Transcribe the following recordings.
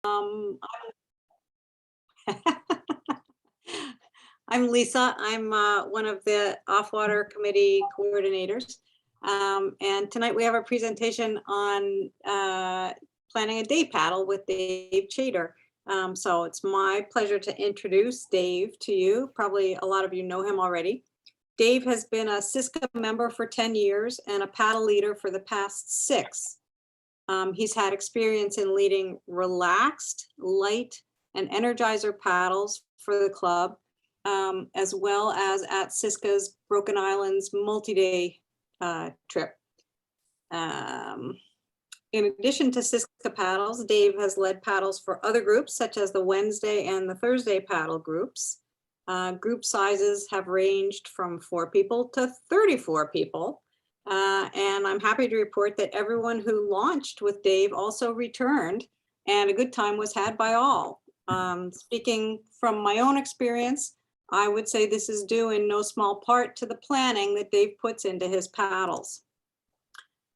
Um, I'm Lisa. I'm one of the off-water committee coordinators. And tonight we have a presentation on planning a day paddle with Dave Chater. So it's my pleasure to introduce Dave to you. Probably a lot of you know him already. Dave has been a Cisco member for 10 years and a paddle leader for the past 6. He's had experience in leading relaxed, light, and energizer paddles for the club, as well as at Cisco's Broken Islands multi-day trip. In addition to Cisco paddles, Dave has led paddles for other groups, such as the Wednesday and the Thursday paddle groups. Group sizes have ranged from 4 people to 34 people. And I'm happy to report that everyone who launched with Dave also returned, and a good time was had by all. Speaking from my own experience, I would say this is due in no small part to the planning that Dave puts into his paddles.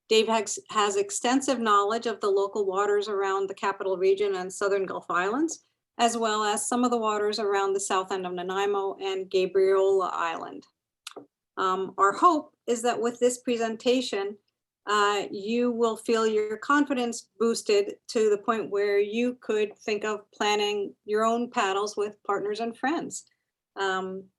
Dave has extensive knowledge of the local waters around the Capital Region and Southern Gulf Islands, as well as some of the waters around the south end of Nanaimo and Gabriola Island. Our hope is that with this presentation, you will feel your confidence boosted to the point where you could think of planning your own paddles with partners and friends.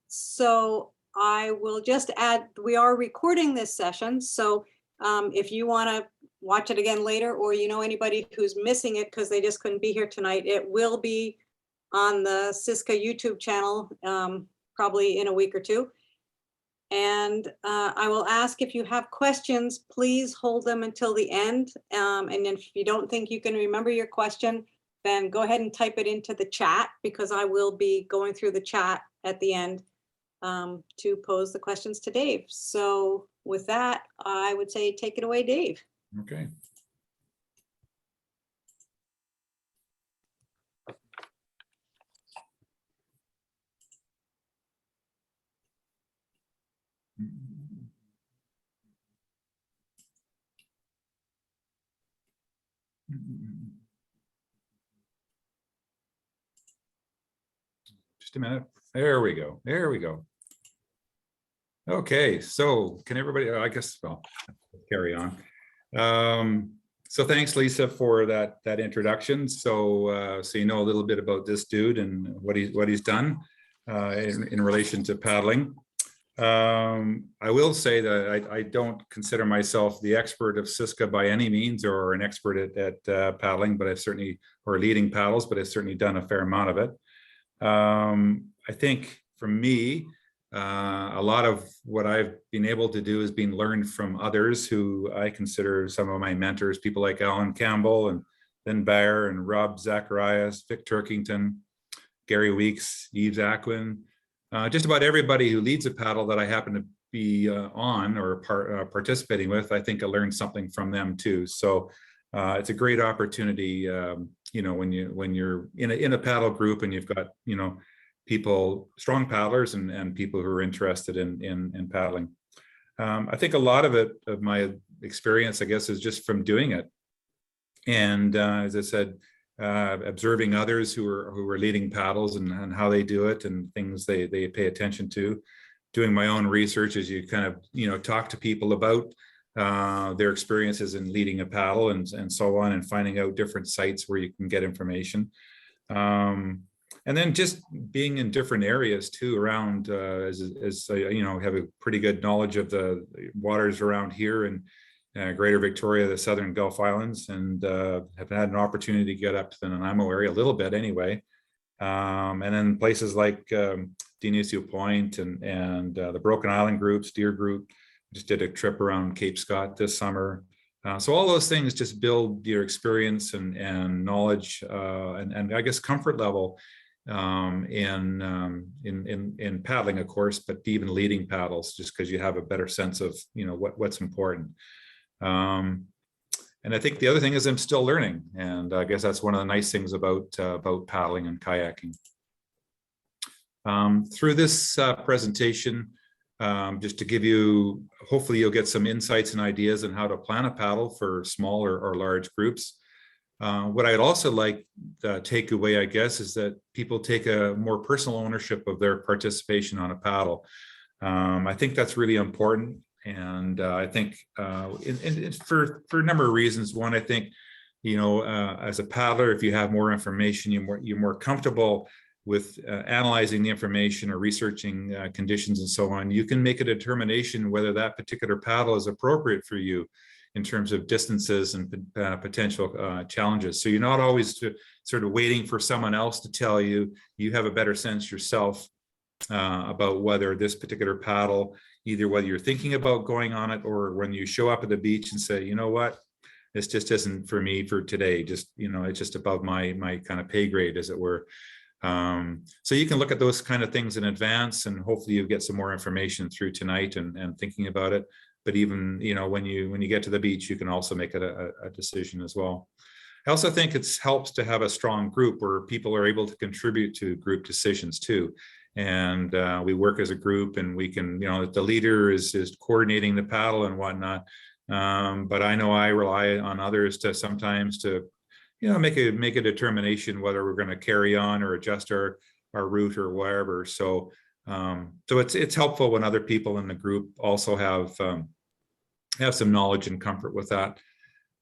So I will just add, we are recording this session. So if you want to watch it again later, or you know anybody who's missing it because they just couldn't be here tonight, it will be on the Cisco YouTube channel probably in a week or 2. And I will ask, if you have questions, please hold them until the end. And if you don't think you can remember your question, then go ahead and type it into the chat, because I will be going through the chat at the end to pose the questions to Dave. So with that, I would say take it away, Dave. Okay. Just a minute. There we go. There we go. Okay, so can everybody, I guess, well, carry on. So thanks, Lisa, for that introduction. So so you know a little bit about this dude and what he's done in relation to paddling. I will say that I don't consider myself the expert of Cisco by any means, or an expert at paddling, but I've certainly, or leading paddles, but I've certainly done a fair amount of it. I think for me, a lot of what I've been able to do has been learned from others who I consider some of my mentors, people like Alan Campbell and Lynn Baer and Rob Zacharias, Vic Turkington, Gary Weeks, Yves Aquin, just about everybody who leads a paddle that I happen to be on or participating with. I think I learned something from them too. So it's a great opportunity, you know, when you're in a paddle group and you've got, you know, people, strong paddlers and people who are interested in paddling. I think a lot of my experience, I guess, is just from doing it. And as I said, observing others who are leading paddles and how they do it and things they pay attention to, doing my own research as you kind of, you know, talk to people about their experiences in leading a paddle and so on, and finding out different sites where you can get information. And then just being in different areas too around, as you know, have a pretty good knowledge of the waters around here in Greater Victoria, the Southern Gulf Islands, and have had an opportunity to get up to the Nanaimo area a little bit anyway. And then places like Dionisio Point and the Broken Island groups, Deer Group, just did a trip around Cape Scott this summer. So all those things just build your experience and knowledge and I guess comfort level in paddling, of course, but even leading paddles, just because you have a better sense of, you know, what's important. And I think the other thing is I'm still learning, and I guess that's one of the nice things about paddling and kayaking. Through this presentation, just to give you, hopefully you'll get some insights and ideas on how to plan a paddle for small or large groups. What I'd also like to take away, I guess, is that people take a more personal ownership of their participation on a paddle. I think that's really important. And I think for a number of reasons. One, I think, as a paddler, if you have more information, you're more comfortable with analyzing the information or researching conditions and so on. You can make a determination whether that particular paddle is appropriate for you in terms of distances and potential challenges. So you're not always sort of waiting for someone else to tell you. You have a better sense yourself about whether this particular paddle, either whether you're thinking about going on it or when you show up at the beach and say, you know what, this just isn't for me for today. Just, it's just above my kind of pay grade, as it were. So you can look at those kind of things in advance, and hopefully you get some more information through tonight and thinking about it. But even, when you get to the beach, you can also make a decision as well. I also think it helps to have a strong group where people are able to contribute to group decisions too. And we work as a group, and we can, the leader is coordinating the paddle and whatnot. But I know I rely on others to sometimes to, make a determination whether we're going to carry on or adjust our route or whatever. So it's helpful when other people in the group also have some knowledge and comfort with that.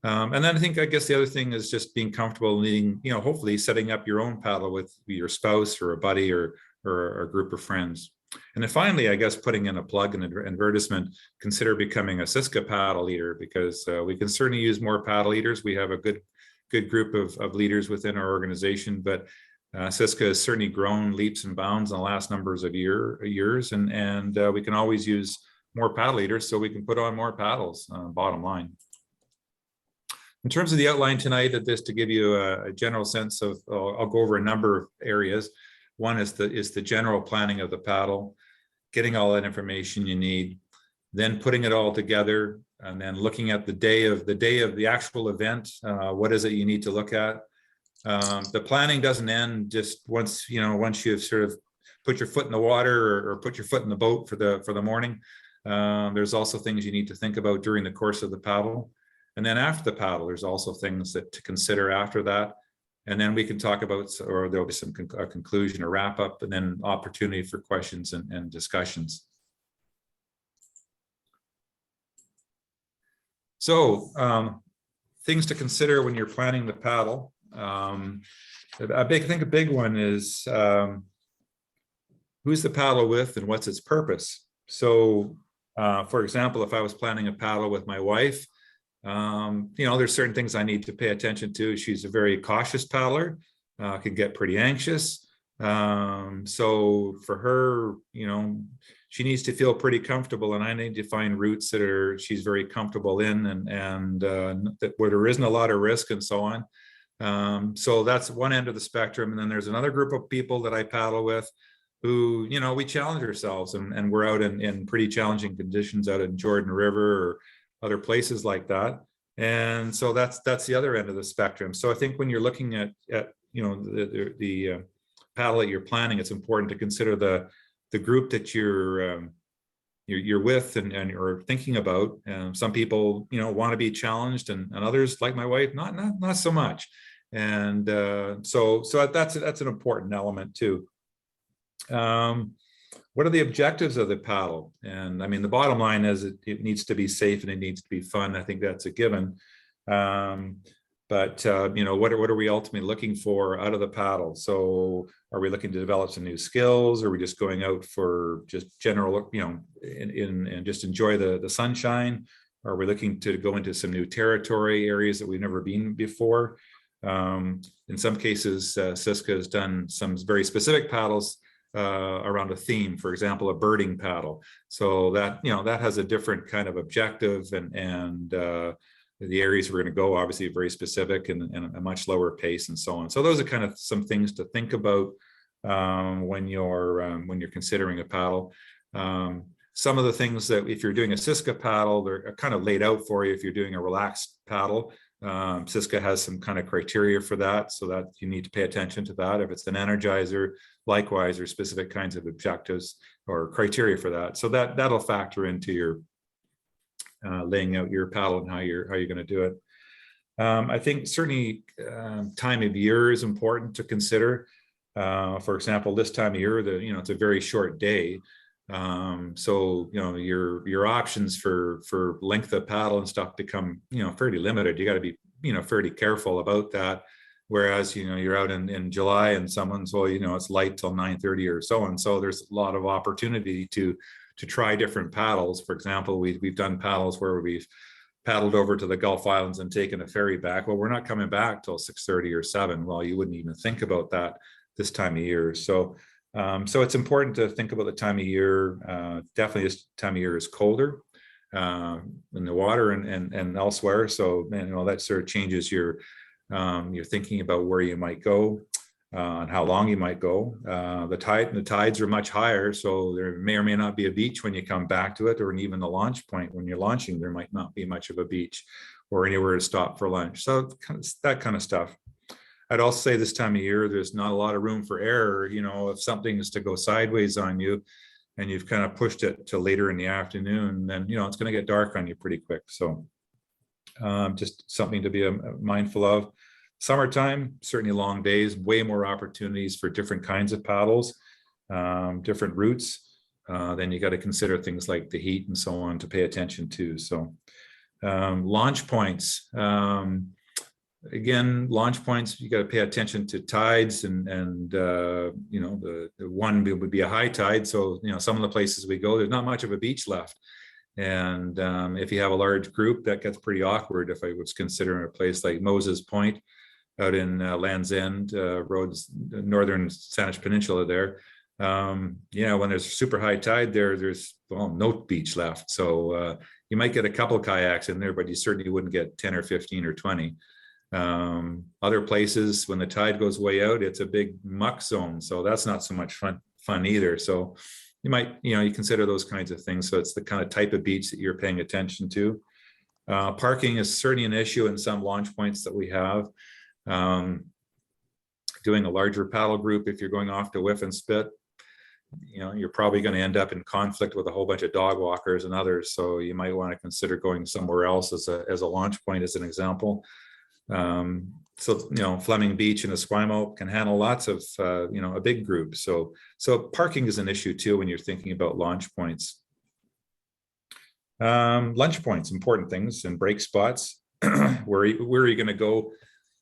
And then I guess the other thing is just being comfortable leading, hopefully setting up your own paddle with your spouse or a buddy or a group of friends. And then finally, I guess putting in a plug and advertisement, consider becoming a Cisco paddle leader, because we can certainly use more paddle leaders. We have a good group of leaders within our organization, but Cisco has certainly grown leaps and bounds in the last numbers of years, and we can always use more paddle leaders so we can put on more paddles, bottom line. In terms of the outline tonight, just to give you a general sense of, I'll go over a number of areas. One is the general planning of the paddle, getting all that information you need, then putting it all together, and then looking at the day of the actual event. What is it you need to look at? The planning doesn't end just once you've sort of put your foot in the water or put your foot in the boat for the morning. There's also things you need to think about during the course of the paddle. And then after the paddle, there's also things to consider after that. And then we can talk about, or there'll be some conclusion or wrap up, and then opportunity for questions and discussions. So things to consider when you're planning the paddle. I think a big one is who's the paddle with and what's its purpose. So for example, if I was planning a paddle with my wife, there's certain things I need to pay attention to. She's a very cautious paddler, can get pretty anxious. So for her, she needs to feel pretty comfortable, and I need to find routes that she's very comfortable in, and that where there isn't a lot of risk and so on. So that's one end of the spectrum. And then there's another group of people that I paddle with who, we challenge ourselves, and we're out in pretty challenging conditions out in Jordan River or other places like that. And so that's the other end of the spectrum. So I think when you're looking at the paddle that you're planning, it's important to consider the group that you're with and you're thinking about. Some people, want to be challenged, and others, like my wife, not so much. And so that's an important element too. What are the objectives of the paddle? And I mean, the bottom line is it needs to be safe and it needs to be fun. I think that's a given. But what are we ultimately looking for out of the paddle? So are we looking to develop some new skills? Or are we just going out for just general, and just enjoy the sunshine? Are we looking to go into some new territory, areas that we've never been before? In some cases, Cisco has done some very specific paddles around a theme, for example, a birding paddle. So that, that has a different kind of objective, and the areas we're going to go obviously very specific and a much lower pace and so on. So those are kind of some things to think about when you're considering a paddle. Some of the things that if you're doing a Cisco paddle, they're kind of laid out for you. If you're doing a relaxed paddle, Cisco has some kind of criteria for that, so that you need to pay attention to that. If it's an energizer, likewise, or specific kinds of objectives or criteria for that. So that'll factor into your laying out your paddle and how you're going to do it. I think certainly time of year is important to consider. For example, this time of year, it's a very short day. So, your options for length of paddle and stuff become, fairly limited. You got to be, fairly careful about that. Whereas, you're out in July and someone's, well, it's light till 9:30 or so. And so there's a lot of opportunity to try different paddles. For example, we've done paddles where we've paddled over to the Gulf Islands and taken a ferry back. Well, we're not coming back till 6:30 or 7. Well, you wouldn't even think about that this time of year. So it's important to think about the time of year. Definitely this time of year is colder in the water and elsewhere. So, that sort of changes your thinking about where you might go and how long you might go. The tides are much higher, so there may or may not be a beach when you come back to it, or even the launch point when you're launching, there might not be much of a beach or anywhere to stop for lunch. So that kind of stuff. I'd also say this time of year, there's not a lot of room for error. If something is to go sideways on you and you've kind of pushed it to later in the afternoon, then, it's going to get dark on you pretty quick. So just something to be mindful of. Summertime, certainly long days, way more opportunities for different kinds of paddles, different routes. Then you got to consider things like the heat and so on to pay attention to. So launch points. Again, launch points, you got to pay attention to tides and the one would be a high tide. So, some of the places we go, there's not much of a beach left. And if you have a large group, that gets pretty awkward. If I was considering a place like Moses Point out in Land's End, Rhodes, northern Saanich Peninsula there, when there's super high tide there's no beach left. So you might get a couple of kayaks in there, but you certainly wouldn't get 10 or 15 or 20. Other places, when the tide goes way out, it's a big muck zone. So that's not so much fun either. So you might, you consider those kinds of things. So it's the kind of type of beach that you're paying attention to. Parking is certainly an issue in some launch points that we have. Doing a larger paddle group, if you're going off to Whiff and Spit, you're probably going to end up in conflict with a whole bunch of dog walkers and others. So you might want to consider going somewhere else as a launch point, as an example. Fleming Beach and Esquimalt can handle lots of, a big group. So parking is an issue too when you're thinking about launch points. Lunch points, important things, and break spots. Where are you going to go?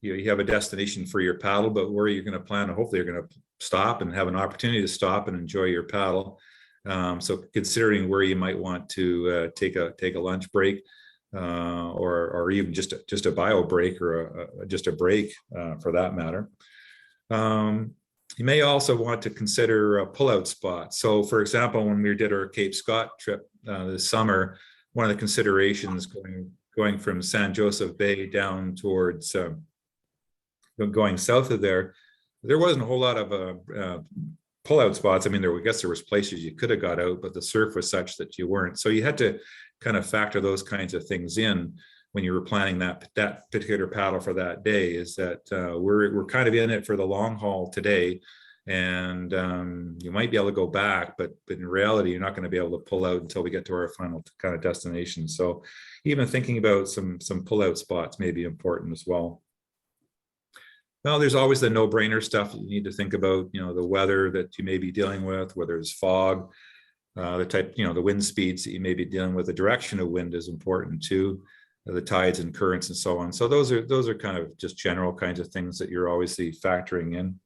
You have a destination for your paddle, but where are you going to plan? Hopefully you're going to stop and have an opportunity to stop and enjoy your paddle. So considering where you might want to take a lunch break. Or even just a bio break, or just a break for that matter. You may also want to consider a pullout spot. So, for example, when we did our Cape Scott trip this summer, one of the considerations going from San Joseph Bay down towards going south of there wasn't a whole lot of pullout spots. I mean, I guess there was places you could have got out, but the surf was such that you weren't. So you had to kind of factor those kinds of things in when you were planning that particular paddle for that day. Is that we're kind of in it for the long haul today, and you might be able to go back, but in reality, you're not going to be able to pull out until we get to our final kind of destination. So even thinking about some pullout spots may be important as well. Well, there's always the no-brainer stuff that you need to think about, the weather that you may be dealing with, whether it's fog, the type, the wind speeds that you may be dealing with. The direction of wind is important too, the tides and currents and so on. So those are kind of just general kinds of things that you're obviously factoring in.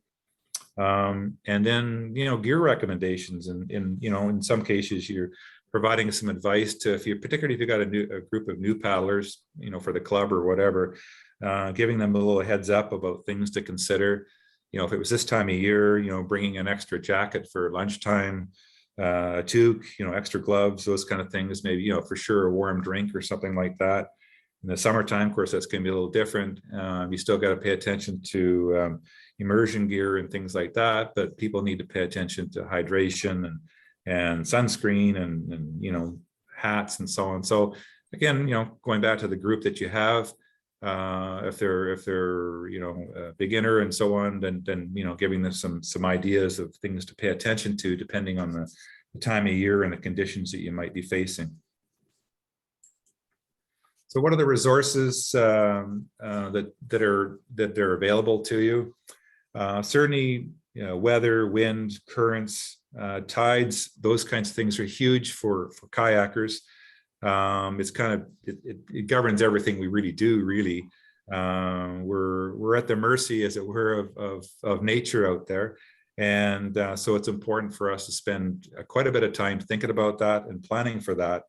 And then, gear recommendations, and in some cases you're providing some advice to, particularly if you've got a group of new paddlers, for the club or whatever, giving them a little heads up about things to consider. If it was this time of year, bringing an extra jacket for lunchtime, a toque, extra gloves, those kind of things, maybe, for sure a warm drink or something like that. In the summertime, of course, that's going to be a little different. You still got to pay attention to immersion gear and things like that, but people need to pay attention to hydration and sunscreen and hats and so on. So again, going back to the group that you have, if they're a beginner and so on, then giving them some ideas of things to pay attention to depending on the time of year and the conditions that you might be facing. So what are the resources that are available to you? Certainly, weather, wind, currents, tides, those kinds of things are huge for kayakers. It's kind of it governs everything we really do. Really, we're at the mercy, as it were, of nature out there, and so it's important for us to spend quite a bit of time thinking about that and planning for that,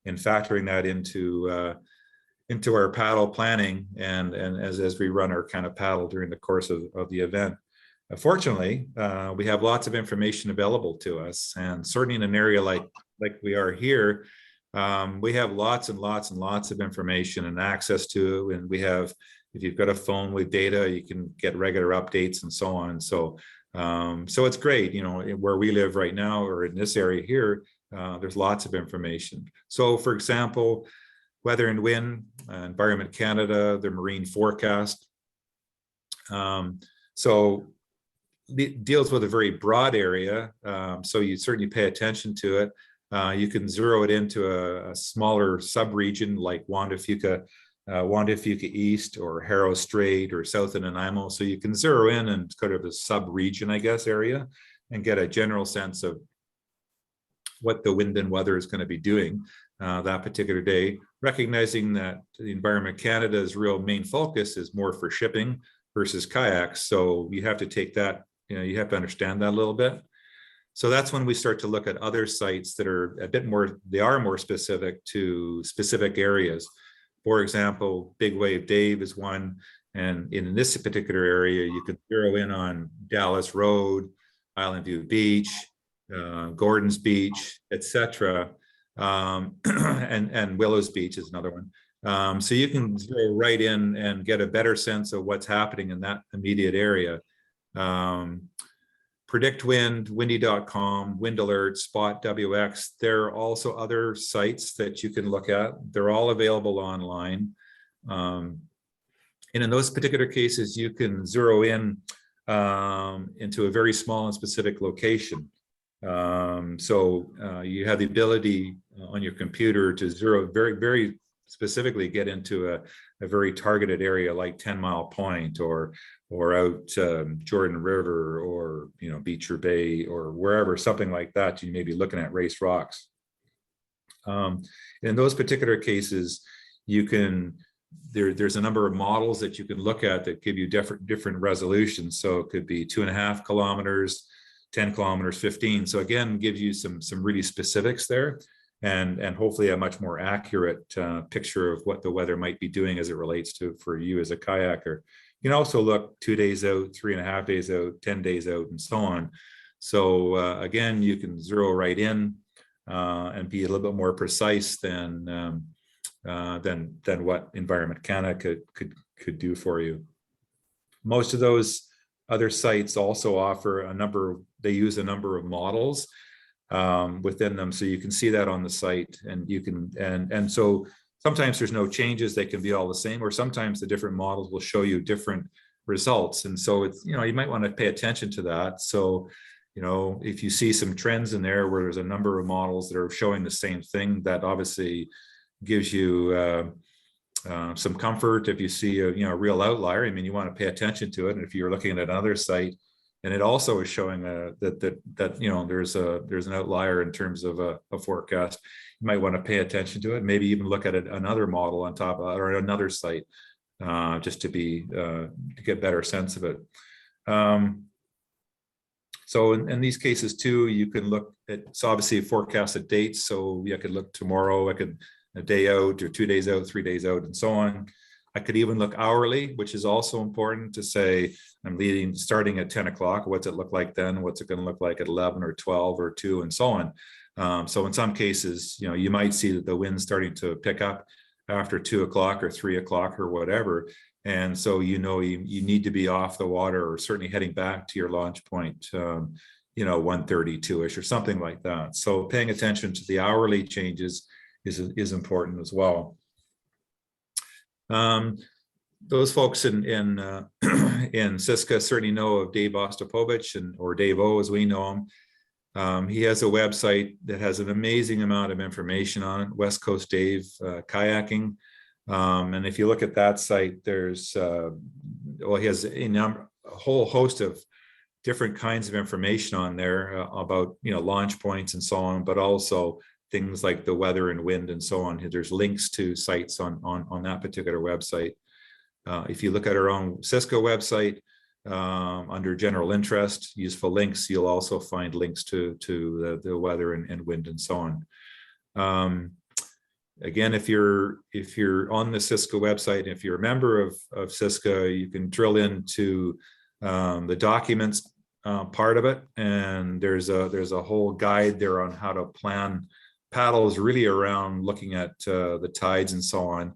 and factoring that into our paddle planning and as we run our kind of paddle during the course of the event. Fortunately, we have lots of information available to us, and certainly in an area like we are here, we have lots and lots and lots of information and access to it. And we have, if you've got a phone with data, you can get regular updates and so on. So it's great, where we live right now, or in this area here, there's lots of information. So for example, Weather and Wind, Environment Canada, the marine forecast. So it deals with a very broad area, so you certainly pay attention to it. You can zero it into a smaller sub-region like Juan de Fuca East, or Harrow Strait, or South of Nanaimo. So you can zero in and kind of a sub-region, I guess, area, and get a general sense of what the wind and weather is going to be doing that particular day, recognizing that the Environment Canada's real main focus is more for shipping versus kayaks. So you have to take that, you have to understand that a little bit. So that's when we start to look at other sites that are a bit more, they are more specific to specific areas. For example, Big Wave Dave is one, and in this particular area, you could zero in on Dallas Road, Island View Beach, Gordon's Beach, etc. And Willows Beach is another one. So you can zero right in and get a better sense of what's happening in that immediate area. Predict Wind, windy.com, Wind Alert, Spot WX. There are also other sites that you can look at. They're all available online. And in those particular cases, you can zero in into a very small and specific location. So you have the ability on your computer to zero very, very specifically get into a very targeted area like 10 Mile Point, or out Jordan River, or Beecher Bay, or wherever, something like that. You may be looking at Race Rocks. In those particular cases, you can there's a number of models that you can look at that give you different resolutions. So it could be 2.5 kilometers, 10 kilometers, 15. So again, gives you some really specifics there, and hopefully a much more accurate picture of what the weather might be doing as it relates to for you as a kayaker. You can also look 2 days out, 3.5 days out, 10 days out, and so on. So again, you can zero right in and be a little bit more precise than what Environment Canada could do for you. Most of those other sites also offer they use a number of models within them, so you can see that on the site, and you can and so sometimes there's no changes, they can be all the same, or sometimes the different models will show you different results. And so it's, you might want to pay attention to that. So if you see some trends in there where there's a number of models that are showing the same thing, that obviously gives you some comfort. If you see a real outlier, you want to pay attention to it. And if you're looking at another site and it also is showing that there's an outlier in terms of a forecast, you might want to pay attention to it. Maybe even look at another model on top of, or another site, just to get better sense of it. So in these cases too, you can look at, it's obviously forecasted dates. So I could look tomorrow, I could a day out, or 2 days out, 3 days out, and so on. I could even look hourly, which is also important to say, I'm starting at 10 o'clock. What's it look like then? What's it going to look like at 11 or 12 or 2, and so on. So in some cases, you might see that the wind's starting to pick up after 2 o'clock or 3 o'clock or whatever. And so, you need to be off the water, or certainly heading back to your launch point, 1:32-ish or something like that. So paying attention to the hourly changes is important as well. Those folks in Cisco certainly know of Dave Ostapovich, or Dave O as we know him. He has a website that has an amazing amount of information on it, West Coast Dave Kayaking. And if you look at that site, there's, well, he has a whole host of different kinds of information on there about, launch points and so on, but also things like the weather and wind and so on. There's links to sites on that particular website. If you look at our own Cisco website, under general interest, useful links, you'll also find links to the weather and wind and so on. Again, if you're on the Cisco website, if you're a member of Cisco, you can drill into the documents part of it, and there's a whole guide there on how to plan paddles, really around looking at the tides and so on,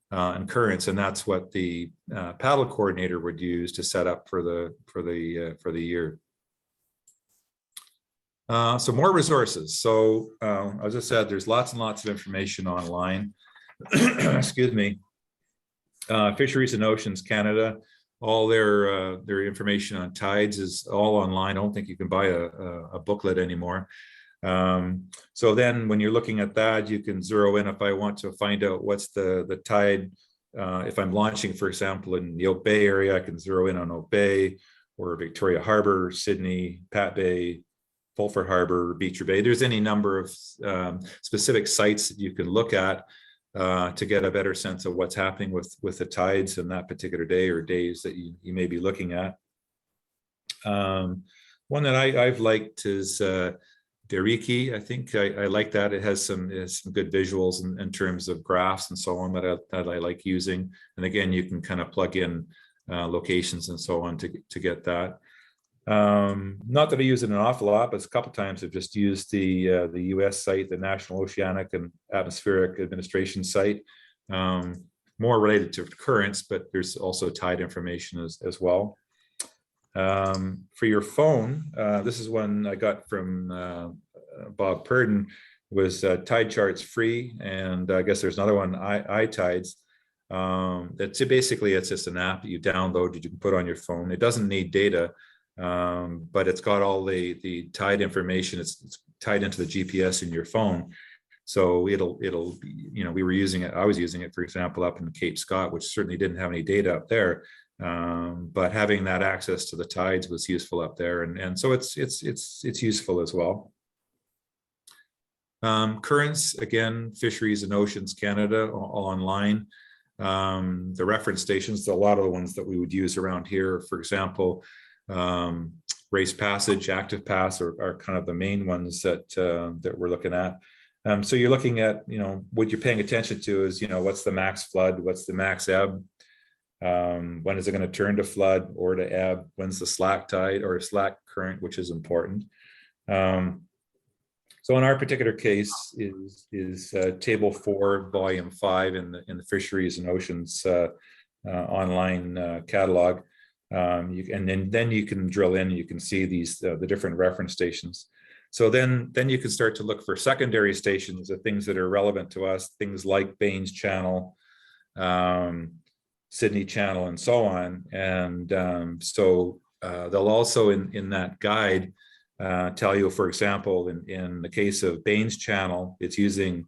and currents, and that's what the paddle coordinator would use to set up for the year. So more resources. So as I said, there's lots and lots of information online. Excuse me. Fisheries and Oceans Canada, all their information on tides is all online. I don't think you can buy a booklet anymore. So then when you're looking at that, you can zero in. If I want to find out what's the tide, if I'm launching, for example, in the Oak Bay area, I can zero in on Oak Bay or Victoria Harbour, Sydney, Pat Bay, Fulford Harbour, Beecher Bay. There's any number of specific sites that you can look at to get a better sense of what's happening with the tides in that particular day or days that you may be looking at. One that I've liked is Deriki. I think I like that. It has some good visuals in terms of graphs and so on that I like using. And again, you can kind of plug in locations and so on to get that. Not that I use it an awful lot, but a couple of times I've just used the US site, the National Oceanic and Atmospheric Administration site, more related to currents, but there's also tide information as well. For your phone, this is one I got from Bob Purdon, was Tide Charts Free, and I guess there's another one, iTides. It's basically, it's just an app that you download that you can put on your phone. It doesn't need data, but it's got all the tide information. It's tied into the GPS in your phone, so it'll we were using it. I was using it, for example, up in Cape Scott, which certainly didn't have any data up there. But having that access to the tides was useful up there, and so it's useful as well. Currents, again, Fisheries and Oceans Canada, all online. The reference stations, a lot of the ones that we would use around here, for example, Race Passage, Active Pass are kind of the main ones that we're looking at. So you're looking at, what you're paying attention to is, what's the max flood, what's the max ebb, when is it going to turn to flood or to ebb, when's the slack tide or slack current, which is important. So in our particular case is Table 4, Volume 5 in the Fisheries and Oceans online catalog. And then you can drill in and you can see these the different reference stations. So then you can start to look for secondary stations, the things that are relevant to us, things like Baines Channel, Sydney Channel, and so on. And so they'll also in that guide tell you, for example, in the case of Baines Channel, it's using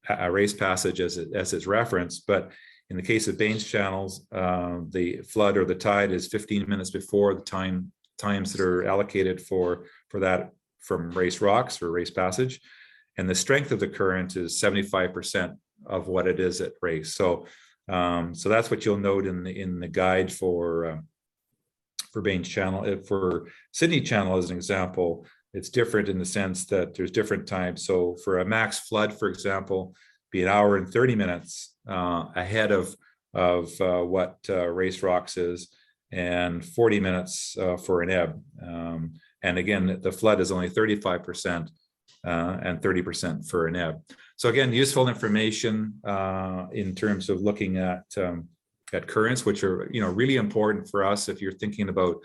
a race passage as its reference, but in the case of Baines Channels, the flood or the tide is 15 minutes before the times that are allocated for that from race rocks or race passage, and the strength of the current is 75% of what it is at race. So that's what you'll note in the guide for Baines Channel. For Sydney Channel, as an example, it's different in the sense that there's different times. So for a max flood, for example, be 1 hour and 30 minutes ahead of what race rocks is, and 40 minutes for an ebb. And again, the flood is only 35% and 30% for an ebb. So again, useful information in terms of looking at currents, which are really important for us if you're thinking about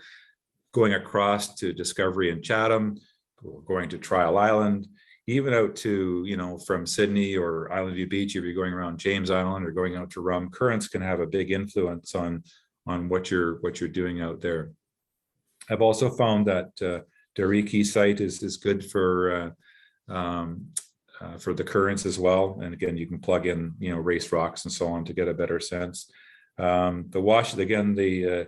going across to Discovery and Chatham, or going to Trial Island, even out to from Sydney or Island View Beach. If you're going around James Island or going out to Rum, currents can have a big influence on what you're doing out there. I've also found that Deriki site is good for for the currents as well. And again, you can plug in, race rocks and so on to get a better sense. The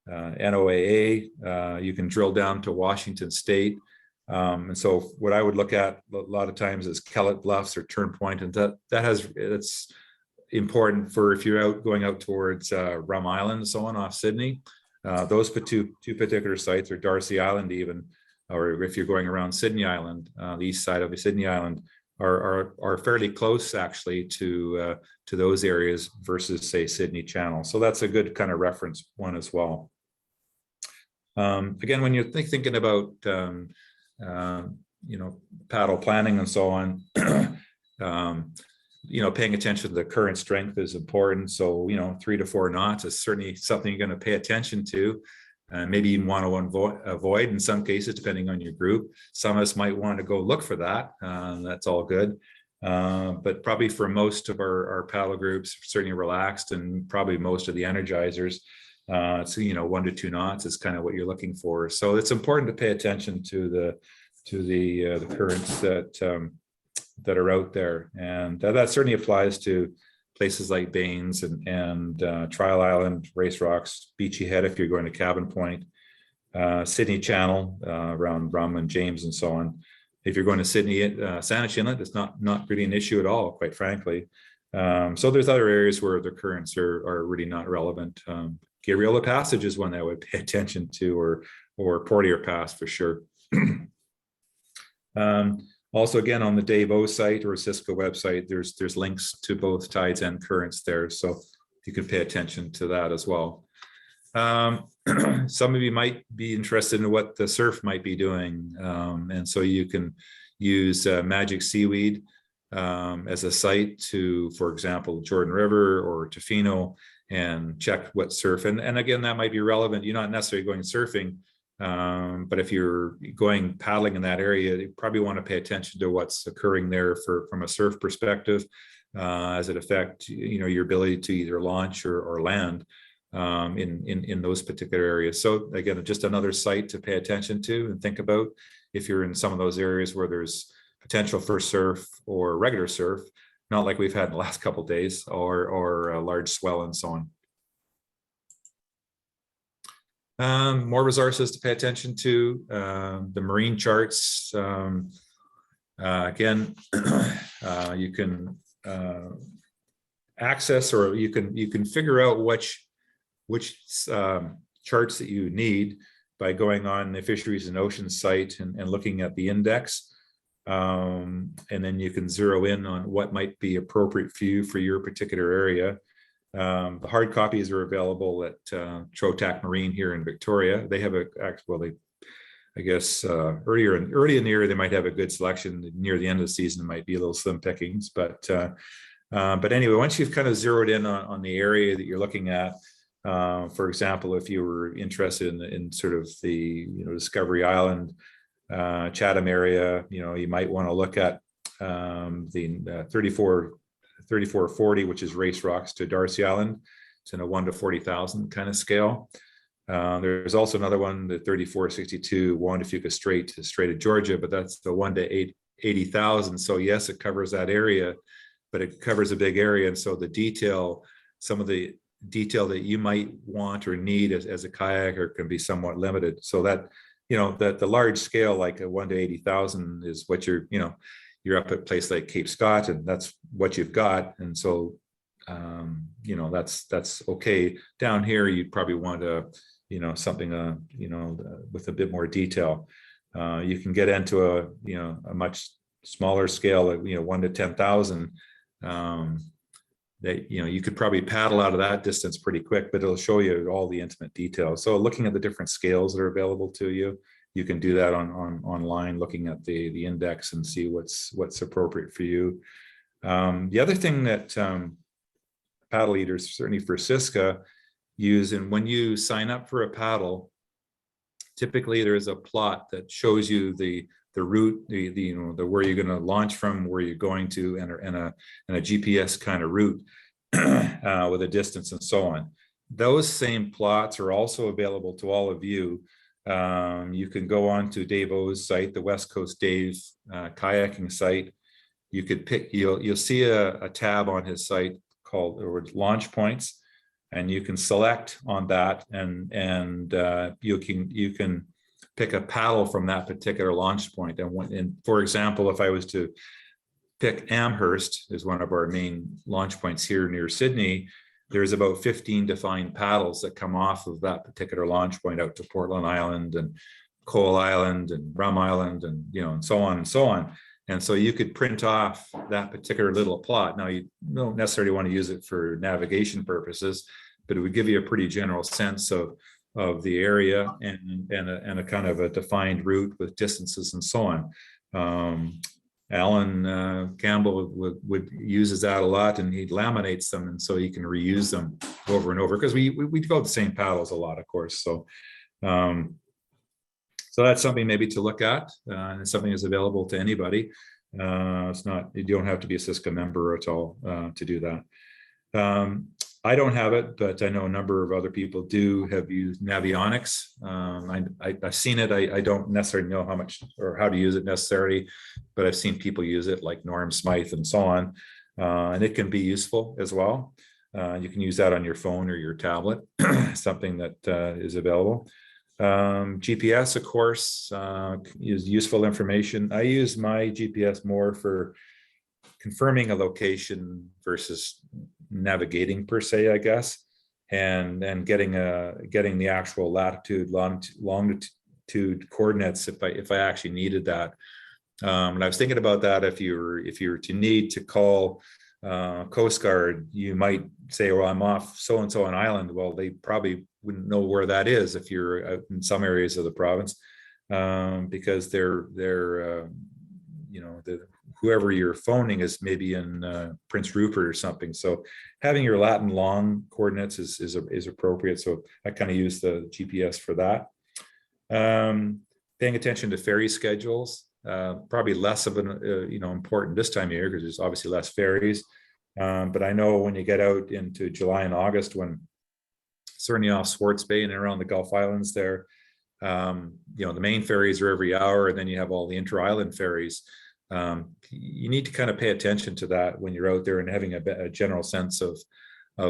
NOAA, you can drill down to Washington State. And so what I would look at a lot of times is Kellett Bluffs or Turn Point, and it's important for if you're going out towards Rum Island and so on off Sydney. Those two particular sites, or Darcy Island even, or if you're going around Sydney Island, the east side of Sydney Island, are fairly close actually to those areas versus, say, Sydney Channel. So that's a good kind of reference one as well. Again, when you're thinking about paddle planning and so on, paying attention to the current strength is important. So 3 to 4 knots is certainly something you're going to pay attention to. Maybe you want to avoid in some cases, depending on your group. Some of us might want to go look for that. That's all good. But probably for most of our paddle groups, certainly relaxed, and probably most of the energizers, so 1 to 2 knots is kind of what you're looking for. So it's important to pay attention to the currents that are out there, and that certainly applies to places like Baines and Trial Island, Race Rocks, Beachy Head if you're going to Cabin Point, Sydney Channel around Rum and James and so on. If you're going to Sydney, Saanich Inlet, it's not really an issue at all, quite frankly. So there's other areas where the currents are really not relevant. Gabriola Passage is one that I would pay attention to, or Portier Pass for sure. Also, again, on the Dave O site or Cisco website, there's links to both tides and currents there, so you can pay attention to that as well. Some of you might be interested in what the surf might be doing, and so you can use Magic Seaweed as a site to, for example, Jordan River or Tofino, and check what surf. And again, that might be relevant. You're not necessarily going surfing, but if you're going paddling in that area, you probably want to pay attention to what's occurring there from a surf perspective, as it affects your ability to either launch or land in those particular areas. So again, just another site to pay attention to and think about if you're in some of those areas where there's potential for surf or regular surf, not like we've had in the last couple of days, or a large swell and so on. More resources to pay attention to, the marine charts. Again, you can access, or you can figure out which charts that you need by going on the Fisheries and Oceans site and looking at the index. And then you can zero in on what might be appropriate for you for your particular area. The hard copies are available at Trotac Marine here in Victoria. They have I guess early in the year they might have a good selection. Near the end of the season, it might be a little slim pickings. But anyway, once you've kind of zeroed in on the area that you're looking at, for example, if you were interested in sort of the Discovery Island, Chatham area, you might want to look at the 3440, which is Race Rocks to Darcy Island. It's in a 1 to 40,000 kind of scale. There's also another one, the 3462, Juan de Fuca Strait to Georgia, but that's the 1 to 80,000. So yes, it covers that area, but it covers a big area. And so some of the detail that you might want or need as a kayaker can be somewhat limited. So that, that the large scale, like a 1 to 80,000 is what you're up at a place like Cape Scott, and that's what you've got. And so, that's okay. Down here, you'd probably want something, with a bit more detail. You can get into a much smaller scale, like, 1 to 10,000, that, you could probably paddle out of that distance pretty quick, but it'll show you all the intimate details. So looking at the different scales that are available to you, you can do that online, looking at the index and see what's appropriate for you. The other thing that paddle eaters, certainly for Cisco, use, and when you sign up for a paddle, typically there's a plot that shows you the route, the where you're going to launch from, where you're going to, and a GPS kind of route with a distance and so on. Those same plots are also available to all of you. You can go on to Dave O's site, the West Coast Dave kayaking site. you could pick, you'll see a tab on his site called or launch points, and you can select on that, and you can pick a paddle from that particular launch point. And for example, if I was to pick Amherst as one of our main launch points here near Sydney, there's about 15 defined paddles that come off of that particular launch point out to Portland Island and Coal Island and Rum Island, and and so on and so on. And so you could print off that particular little plot. Now, you don't necessarily want to use it for navigation purposes, but it would give you a pretty general sense of the area and a kind of a defined route with distances and so on. Alan Campbell uses that a lot, and he laminates them, and so you can reuse them over and over, because we develop the same paddles a lot, of course. So so that's something maybe to look at, and it's something that's available to anybody. It's not, you don't have to be a Cisco member at all to do that. I don't have it, but I know a number of other people do have used Navionics. I've seen it. I don't necessarily know how much or how to use it necessarily, but I've seen people use it, like Norm Smythe and so on. And it can be useful as well. You can use that on your phone or your tablet, something that is available. GPS, of course, is useful information. I use my GPS more for confirming a location versus navigating per se, I guess, and getting the actual latitude, longitude coordinates if I actually needed that. And I was thinking about that, if you were to need to call Coast Guard, you might say, well, I'm off so and so an island. Well, they probably wouldn't know where that is if you're out in some areas of the province, because whoever you're phoning is maybe in Prince Rupert or something. So having your Latin long coordinates is appropriate. So I kind of use the GPS for that. Paying attention to ferry schedules, probably less of an important this time of year, because there's obviously less ferries. But I know when you get out into July and August, when certainly off Swartz Bay and around the Gulf Islands there, the main ferries are every hour, and then you have all the inter-island ferries. You need to kind of pay attention to that when you're out there, and having a general sense of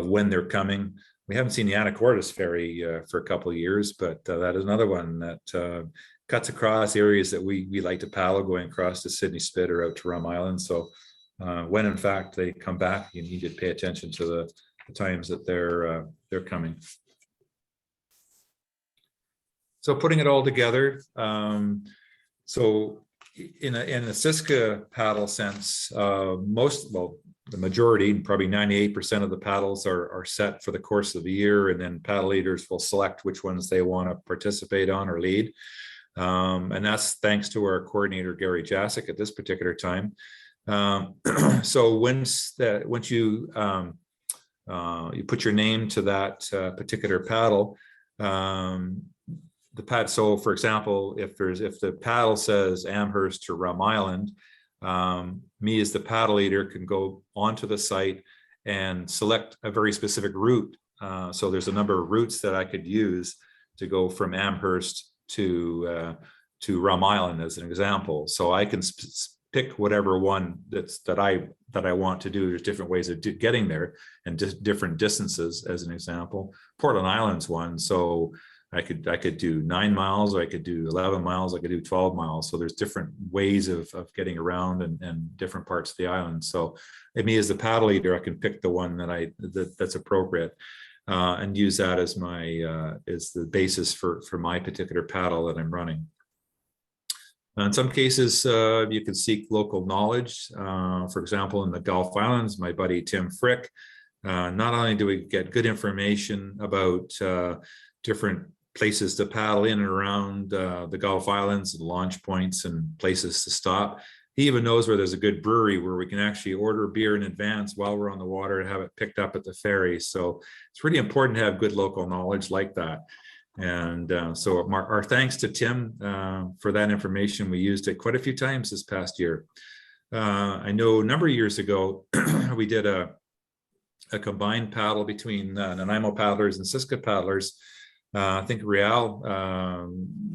when they're coming. We haven't seen the Anacortes ferry for a couple of years, but that is another one that cuts across areas that we like to paddle, going across to Sydney Spit or out to Rum Island. So when in fact they come back, you need to pay attention to the times that they're coming. So putting it all together, so in a Cisco paddle sense, the majority, probably 98% of the paddles are set for the course of the year, and then paddle leaders will select which ones they want to participate on or lead. And that's thanks to our coordinator, Gary Jasic, at this particular time. So once you put your name to that particular paddle, so for example, if the paddle says Amherst to Rum Island, me as the paddle leader can go onto the site and select a very specific route. So there's a number of routes that I could use to go from Amherst to Rum Island, as an example. So I can pick whatever one that I want to do. There's different ways of getting there, and different distances, as an example. Portland Island's one, so I could do 9 miles, or I could do 11 miles, I could do 12 miles. So there's different ways of getting around and different parts of the island. So me as the paddle leader, I can pick the one that's appropriate, and use that as the basis for my particular paddle that I'm running. In some cases, you can seek local knowledge. For example, in the Gulf Islands, my buddy Tim Frick, not only do we get good information about different places to paddle in and around the Gulf Islands, and launch points and places to stop, he even knows where there's a good brewery where we can actually order beer in advance while we're on the water and have it picked up at the ferry. So it's really important to have good local knowledge like that. And so our thanks to Tim for that information. We used it quite a few times this past year. I know a number of years ago, we did a combined paddle between Nanaimo paddlers and Cisco paddlers I think Real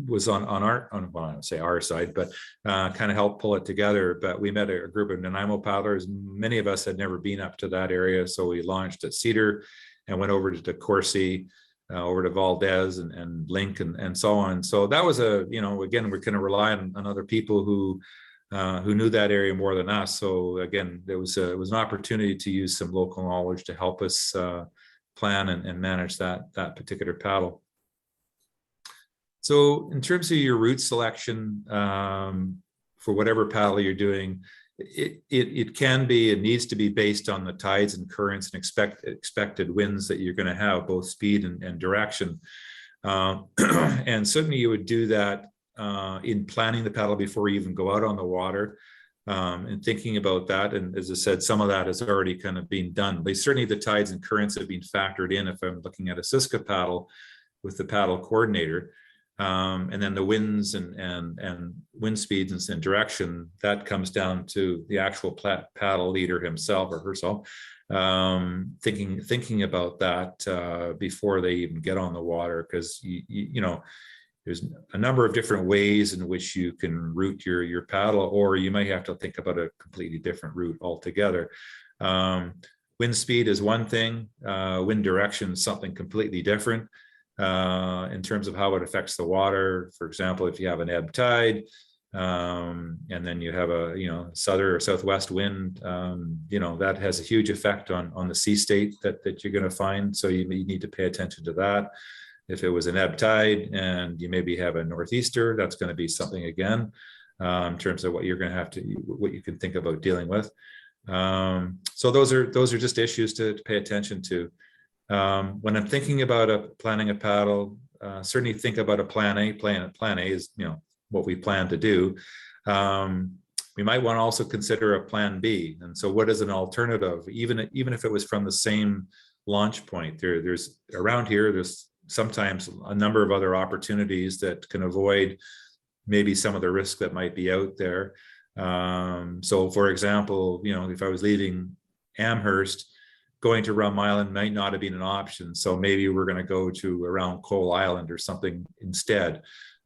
was on well, I don't say our side, but kind of helped pull it together. But we met a group of Nanaimo paddlers. Many of us had never been up to that area, so we launched at Cedar and went over to Corsi, over to Valdez and Link and so on. So that was again, we're going to rely on other people who knew that area more than us. So again, it was an opportunity to use some local knowledge to help us plan and manage that particular paddle. So in terms of your route selection for whatever paddle you're doing, it can be, it needs to be based on the tides and currents and expected winds that you're going to have, both speed and direction. And certainly you would do that in planning the paddle before you even go out on the water, and thinking about that. And as I said, some of that has already kind of been done. But certainly the tides and currents have been factored in if I'm looking at a Cisco paddle with the paddle coordinator. And then the winds and wind speeds and direction, that comes down to the actual paddle leader himself or herself, thinking about that before they even get on the water, because you know, there's a number of different ways in which you can route your paddle, or you might have to think about a completely different route altogether. Wind speed is one thing, wind direction is something completely different. In terms of how it affects the water. For example, if you have an ebb tide, and then you have a southern or southwest wind, that has a huge effect on the sea state that you're going to find. So you need to pay attention to that. If it was an ebb tide and you maybe have a northeaster, that's going to be something again, in terms of what you're going to have to, what you can think about dealing with. So those are just issues to pay attention to. When I'm thinking about planning a paddle, certainly think about a plan A. Plan A is what we plan to do. We might want to also consider a plan B. And so, what is an alternative? Even if it was from the same launch point, there's around here. There's sometimes a number of other opportunities that can avoid maybe some of the risk that might be out there. So, for example, if I was leaving Amherst, going to Rum Island might not have been an option. So maybe we're going to go to around Coal Island or something instead,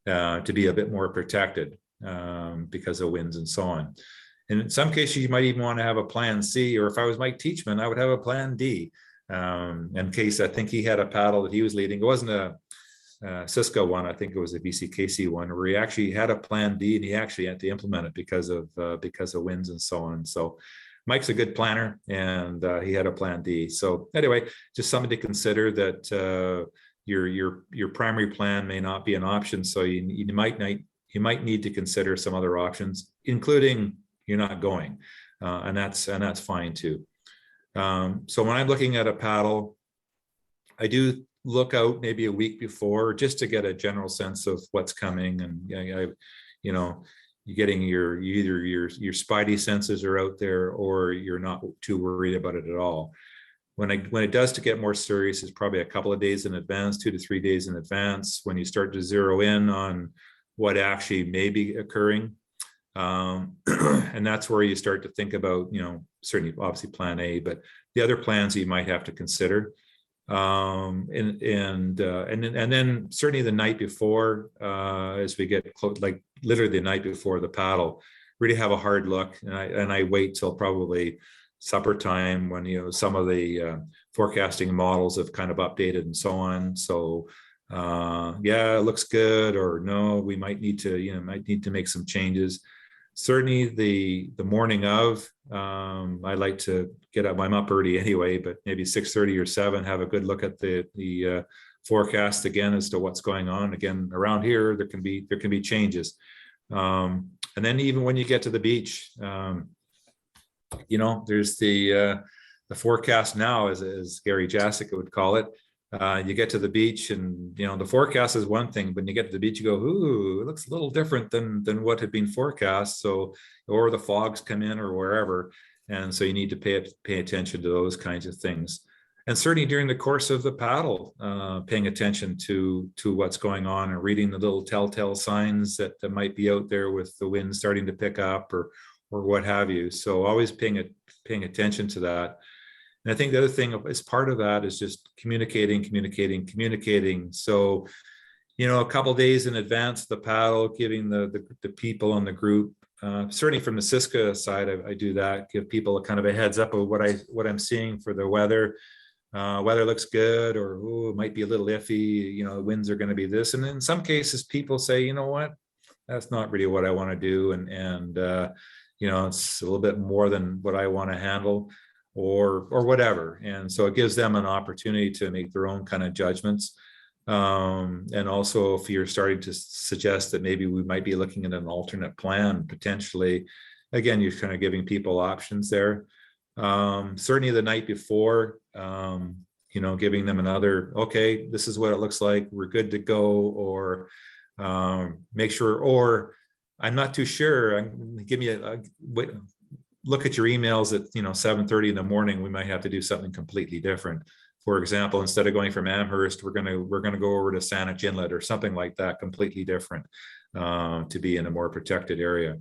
to be a bit more protected because of winds and so on. And in some cases, you might even want to have a plan C, or if I was Mike Teachman, I would have a plan D. In case I think he had a paddle that he was leading. It wasn't a Cisco one. I think it was a BCKC one where he actually had a plan D and he actually had to implement it because of winds and so on. So Mike's a good planner, and he had a plan D. So anyway, just something to consider, that your primary plan may not be an option. So you might need to consider some other options, including you're not going, and that's fine too. So when I'm looking at a paddle, I do look out maybe a week before just to get a general sense of what's coming, and you're getting either your spidey senses are out there, or you're not too worried about it at all. When it does to get more serious is probably a couple of days in advance, 2 to 3 days in advance, when you start to zero in on what actually may be occurring. And that's where you start to think about, certainly obviously plan A, but the other plans you might have to consider. And then certainly the night before, as we get close, like literally the night before the paddle, really have a hard look. And I wait till probably supper time when some of the forecasting models have kind of updated and so on. So yeah, it looks good, or no, we might need to make some changes. Certainly the morning of, I like to get up. I'm up early anyway, but maybe 6:30 or 7, have a good look at the forecast again as to what's going on. Again, around here, there can be changes. And then even when you get to the beach, there's the forecast now, as Gary Jasica would call it. You get to the beach and, the forecast is one thing, but when you get to the beach, you go, ooh, it looks a little different than what had been forecast. So, or the fogs come in or wherever. And so you need to pay attention to those kinds of things. And certainly during the course of the paddle, paying attention to what's going on and reading the little telltale signs that might be out there with the wind starting to pick up or what have you. So always paying attention to that. And I think the other thing as part of that is just communicating. So, a couple of days in advance of the paddle, giving the people in the group, certainly from the Cisco side, I do that, give people a kind of a heads up of what I'm seeing for the weather. Weather looks good, or it might be a little iffy, the winds are going to be this. And in some cases, people say, you know what, that's not really what I want to do. And it's a little bit more than what I want to handle, or whatever. And so it gives them an opportunity to make their own kind of judgments. And also, if you're starting to suggest that maybe we might be looking at an alternate plan, potentially, again, you're kind of giving people options there. Certainly the night before, giving them another, okay, this is what it looks like, we're good to go, or make sure, or I'm not too sure, give me look at your emails at 7:30 in the morning, we might have to do something completely different. For example, instead of going from Amherst, we're gonna go over to Saanich Inlet or something like that, completely different, to be in a more protected area.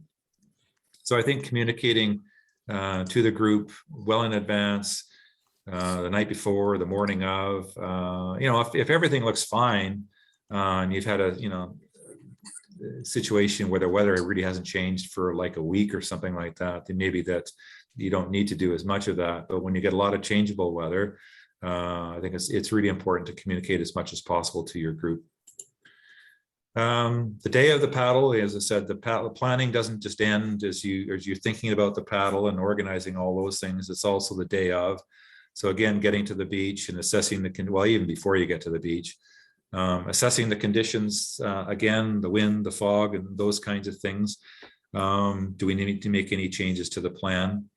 So I think communicating to the group well in advance, the night before, the morning of, if everything looks fine, and you've had a situation where the weather really hasn't changed for like a week or something like that, then maybe that you don't need to do as much of that. But when you get a lot of changeable weather, I think it's really important to communicate as much as possible to your group. The day of the paddle, as I said, the paddle planning doesn't just end as you're thinking about the paddle and organizing all those things. It's also the day of. So again, getting to the beach and assessing even before you get to the beach, assessing the conditions, again, the wind, the fog, and those kinds of things. Do we need to make any changes to the plan?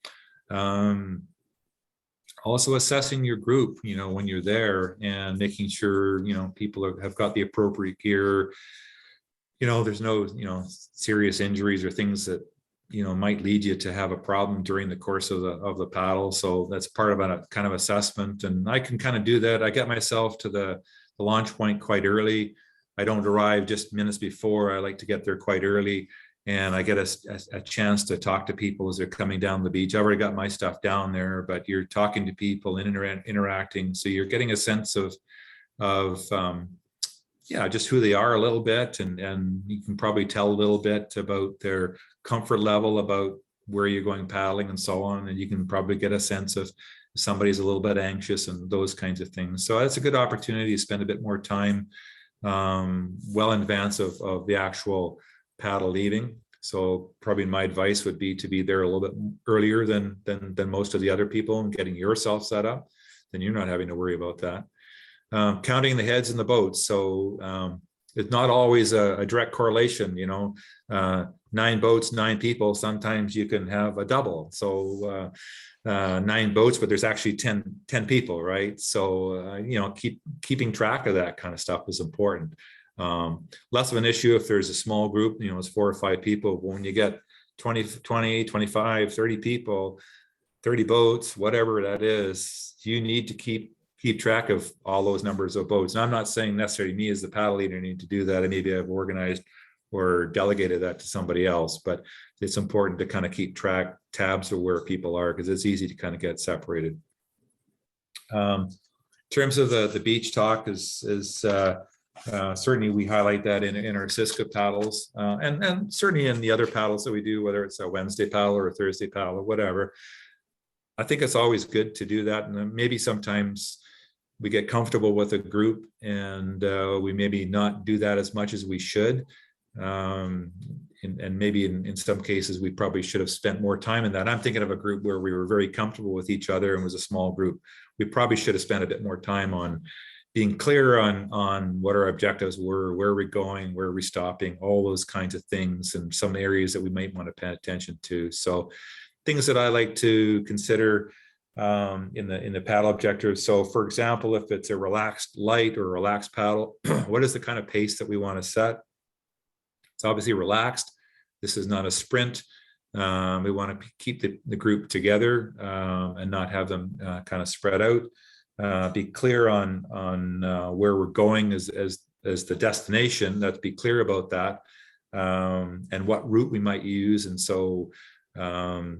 Also assessing your group, when you're there, and making sure, people have got the appropriate gear. There's no, serious injuries or things that, might lead you to have a problem during the course of the paddle. So that's part of a kind of assessment. And I can kind of do that. I get myself to the launch point quite early. I don't arrive just minutes before. I like to get there quite early. And I get a chance to talk to people as they're coming down the beach. I've already got my stuff down there, but you're talking to people and interacting. So you're getting a sense of just who they are a little bit. And you can probably tell a little bit about their comfort level, about where you're going paddling and so on. And you can probably get a sense of if somebody's a little bit anxious and those kinds of things. So that's a good opportunity to spend a bit more time well in advance of the actual paddle leaving. So probably my advice would be to be there a little bit earlier than most of the other people, and getting yourself set up. Then you're not having to worry about that. Counting the heads in the boats. So it's not always a direct correlation, 9 boats, 9 people. Sometimes you can have a double. So 9 boats, but there's actually 10 people, right? So, keeping track of that kind of stuff is important. Less of an issue if there's a small group, it's 4 or 5 people. But when you get 20, 25, 30 people, 30 boats, whatever that is, you need to keep track of all those numbers of boats. And I'm not saying necessarily me as the paddle leader need to do that. And maybe I've organized or delegated that to somebody else, but it's important to kind of keep tabs of where people are, because it's easy to kind of get separated. In terms of the beach talk is certainly we highlight that in our Cisco paddles, and certainly in the other paddles that we do, whether it's a Wednesday paddle or a Thursday paddle or whatever. I think it's always good to do that. And maybe sometimes we get comfortable with a group and we maybe not do that as much as we should. And maybe in some cases, we probably should have spent more time in that. I'm thinking of a group where we were very comfortable with each other and was a small group. We probably should have spent a bit more time on being clear on what our objectives were, where we're going, where we're stopping, all those kinds of things, and some areas that we might want to pay attention to. So things that I like to consider in the paddle objectives. So for example, if it's a relaxed light or relaxed paddle, what is the kind of pace that we want to set? It's obviously relaxed. This is not a sprint. We want to keep the group together and not have them kind of spread out. Be clear on where we're going as the destination. Let's be clear about that, and what route we might use. And so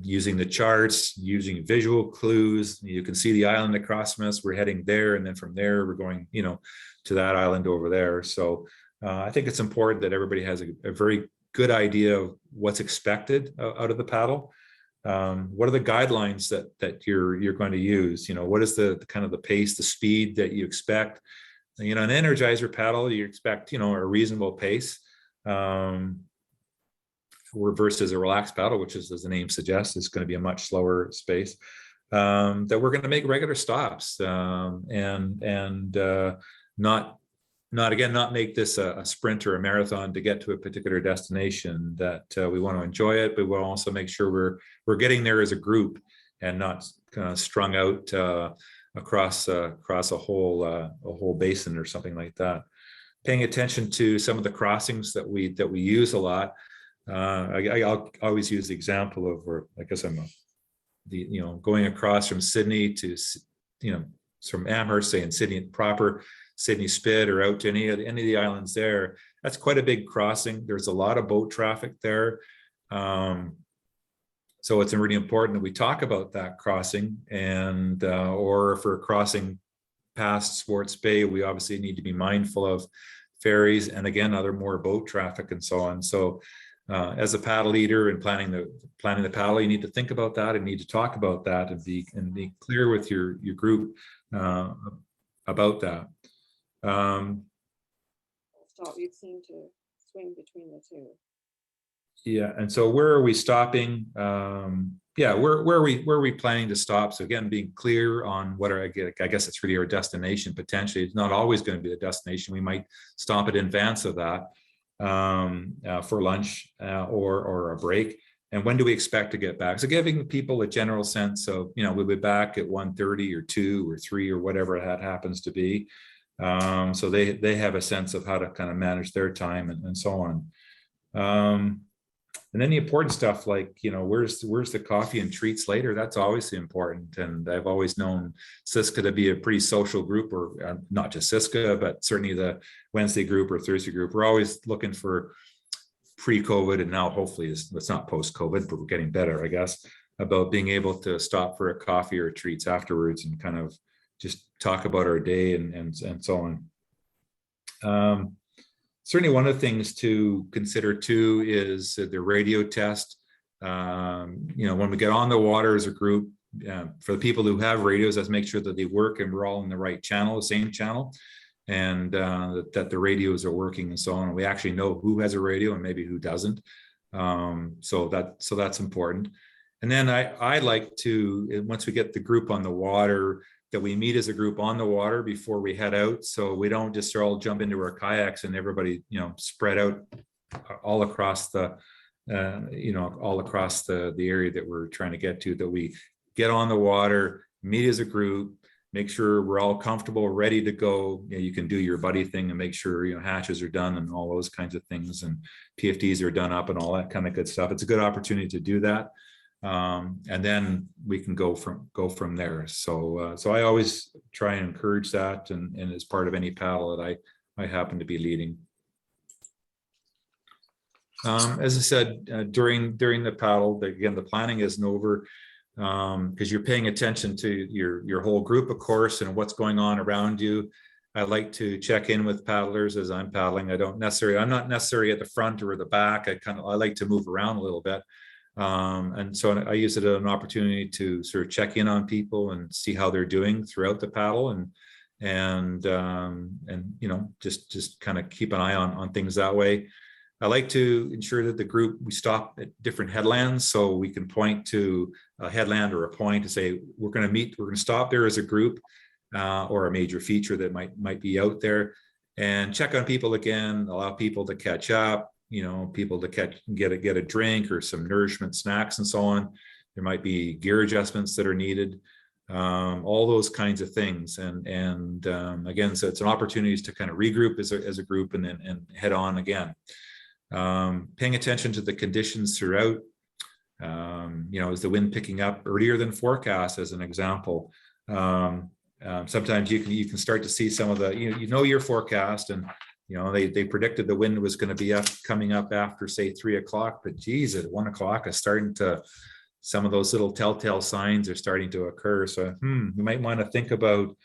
using the charts, using visual clues. You can see the island across from us. We're heading there, and then from there we're going, to that island over there. So I think it's important that everybody has a very good idea of what's expected out of the paddle. What are the guidelines that you're going to use? What is the kind of the pace, the speed that you expect? An Energizer paddle, you expect, a reasonable pace. Versus a relaxed paddle, which is, as the name suggests, is going to be a much slower space. That we're going to make regular stops, and not make this a sprint or a marathon to get to a particular destination. That we want to enjoy it, but we'll also make sure we're getting there as a group and not kind of strung out across a whole basin or something like that. Paying attention to some of the crossings that we use a lot. I'll always use the example of where, I guess going across from Sydney to, from Amherst, say in Sydney proper, Sydney Spit, or out to any of the islands there. That's quite a big crossing. There's a lot of boat traffic there. So it's really important that we talk about that crossing, and or if we're crossing past Sports Bay, we obviously need to be mindful of ferries and, again, other more boat traffic and so on. So as a paddle leader and planning the paddle, you need to think about that and need to talk about that and be clear with your group about that. Stop. You seem to swing between the two. Yeah, and so where are we stopping? Where are we planning to stop? So again, being clear on what I guess it's really our destination. Potentially, it's not always going to be the destination. We might stop in advance of that for lunch or a break. And when do we expect to get back? So giving people a general sense of, we'll be back at 1:30 or 2 or 3 or whatever that happens to be. So they have a sense of how to kind of manage their time and so on. And then the important stuff like, where's the coffee and treats later? That's obviously important. And I've always known Cisco to be a pretty social group, or not just Cisco, but certainly the Wednesday group or Thursday group. We're always looking for pre-COVID, and now hopefully it's not post-COVID, but we're getting better, I guess, about being able to stop for a coffee or treats afterwards and kind of just talk about our day and so on. Certainly one of the things to consider too is the radio test. When we get on the water as a group, for the people who have radios, let's make sure that they work and we're all in the right channel, the same channel, and that the radios are working and so on. We actually know who has a radio and maybe who doesn't. So that's important. And then I like to, once we get the group on the water, that we meet as a group on the water before we head out. So we don't just all jump into our kayaks and everybody, spread out all across the area that we're trying to get to, that we get on the water, meet as a group, make sure we're all comfortable, ready to go. You can do your buddy thing and make sure, hatches are done and all those kinds of things, and PFDs are done up and all that kind of good stuff. It's a good opportunity to do that. And then we can go from there. So I always try and encourage that, and as part of any paddle that I happen to be leading. As I said, during the paddle, again, the planning isn't over, because you're paying attention to your whole group, of course, and what's going on around you. I like to check in with paddlers as I'm paddling. I'm not necessarily at the front or the back. I like to move around a little bit. And so I use it as an opportunity to sort of check in on people and see how they're doing throughout the paddle, and just kind of keep an eye on things that way. I like to ensure that the group, we stop at different headlands, so we can point to a headland or a point to say we're going to stop there as a group, or a major feature that might be out there, and check on people again, allow people to catch up. People to get a drink or some nourishment, snacks, and so on. There might be gear adjustments that are needed, all those kinds of things. And again, so it's an opportunity to kind of regroup as a group and head on again. Paying attention to the conditions throughout. Is the wind picking up earlier than forecast, as an example? Sometimes you can start to see some of the, your forecast, and You know, they predicted the wind was going to be coming up after, say, 3 o'clock, but geez, at 1 o'clock it's starting to, some of those little telltale signs are starting to occur. So we might want to think about,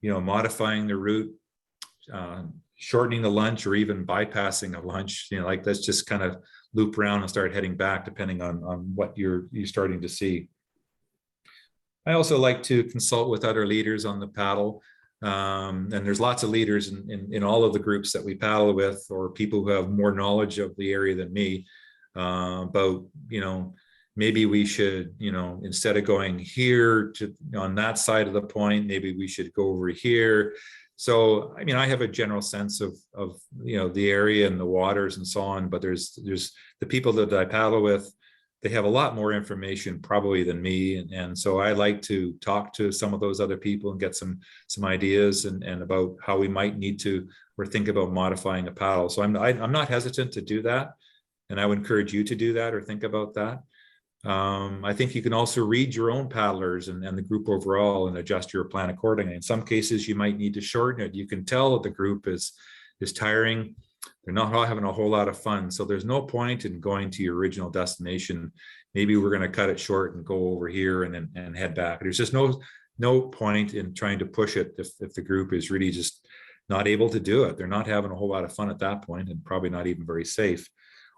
you know, modifying the route, shortening the lunch, or even bypassing a lunch. You know, like, let's just kind of loop around and start heading back, depending on what you're starting to see. I also like to consult with other leaders on the paddle. And there's lots of leaders in all of the groups that we paddle with, or people who have more knowledge of the area than me, about, you know, maybe we should, you know, instead of going here to on that side of the point, maybe we should go over here. So, I mean, I have a general sense of you know, the area and the waters and so on, but there's the people that I paddle with, they have a lot more information probably than me. And so I like to talk to some of those other people and get some ideas and about how we might need to, or think about modifying a paddle. So I'm not hesitant to do that. And I would encourage you to do that or think about that. I think you can also read your own paddlers and the group overall and adjust your plan accordingly. In some cases, you might need to shorten it. You can tell that the group is tiring. They're not all having a whole lot of fun. So there's no point in going to your original destination. Maybe we're going to cut it short and go over here and head back. There's just no point in trying to push it if the group is really just not able to do it. They're not having a whole lot of fun at that point, and probably not even very safe.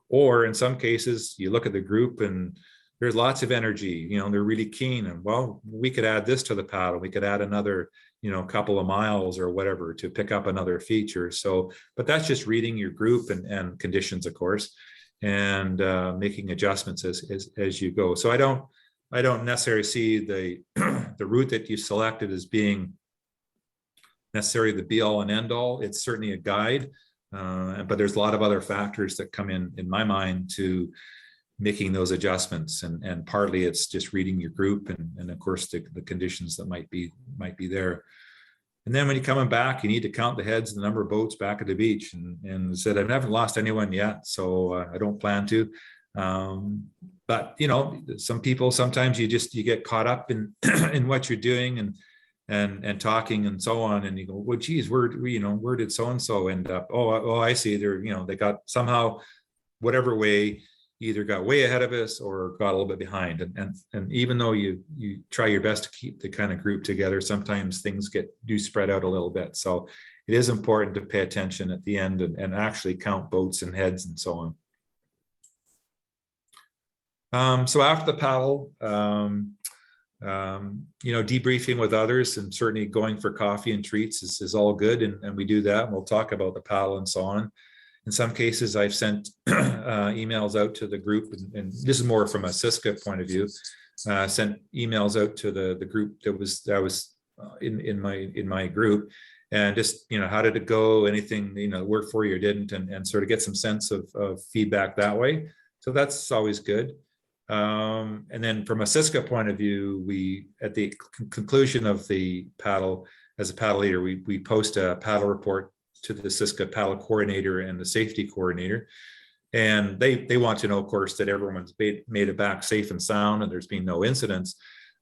Or in some cases, you look at the group and there's lots of energy, you know, they're really keen, and well, we could add this to the paddle. We could add another, you know, couple of miles or whatever to pick up another feature. So, but that's just reading your group and conditions, of course, and making adjustments as you go. So I don't necessarily see the the route that you selected as being necessarily the be all and end all. It's certainly a guide, but there's a lot of other factors that come in my mind to making those adjustments, and partly it's just reading your group and of course the conditions that might be there. And then when you're coming back, you need to count the heads, the number of boats back at the beach, and said, I haven't lost anyone yet, so I don't plan to. But you know, some people, sometimes you get caught up in in what you're doing and talking and so on, and you go, well, geez, where did so and so end up? Oh, I see. They're, you know, they got somehow, whatever way, either got way ahead of us or got a little bit behind. And even though you try your best to keep the kind of group together, sometimes things do spread out a little bit. So it is important to pay attention at the end and actually count boats and heads and so on. So after the paddle, you know, debriefing with others and certainly going for coffee and treats is all good. And we do that, and we'll talk about the paddle and so on. In some cases, I've sent emails out to the group, and this is more from a Cisco point of view. Sent emails out to the group that was in my group, and just, you know, how did it go? Anything, you know, worked for you or didn't, and sort of get some sense of feedback that way. So that's always good. And then from a Cisco point of view, we, at the conclusion of the paddle, as a paddle leader, we post a paddle report to the Cisco paddle coordinator and the safety coordinator. And they want to know, of course, that everyone's made it back safe and sound and there's been no incidents.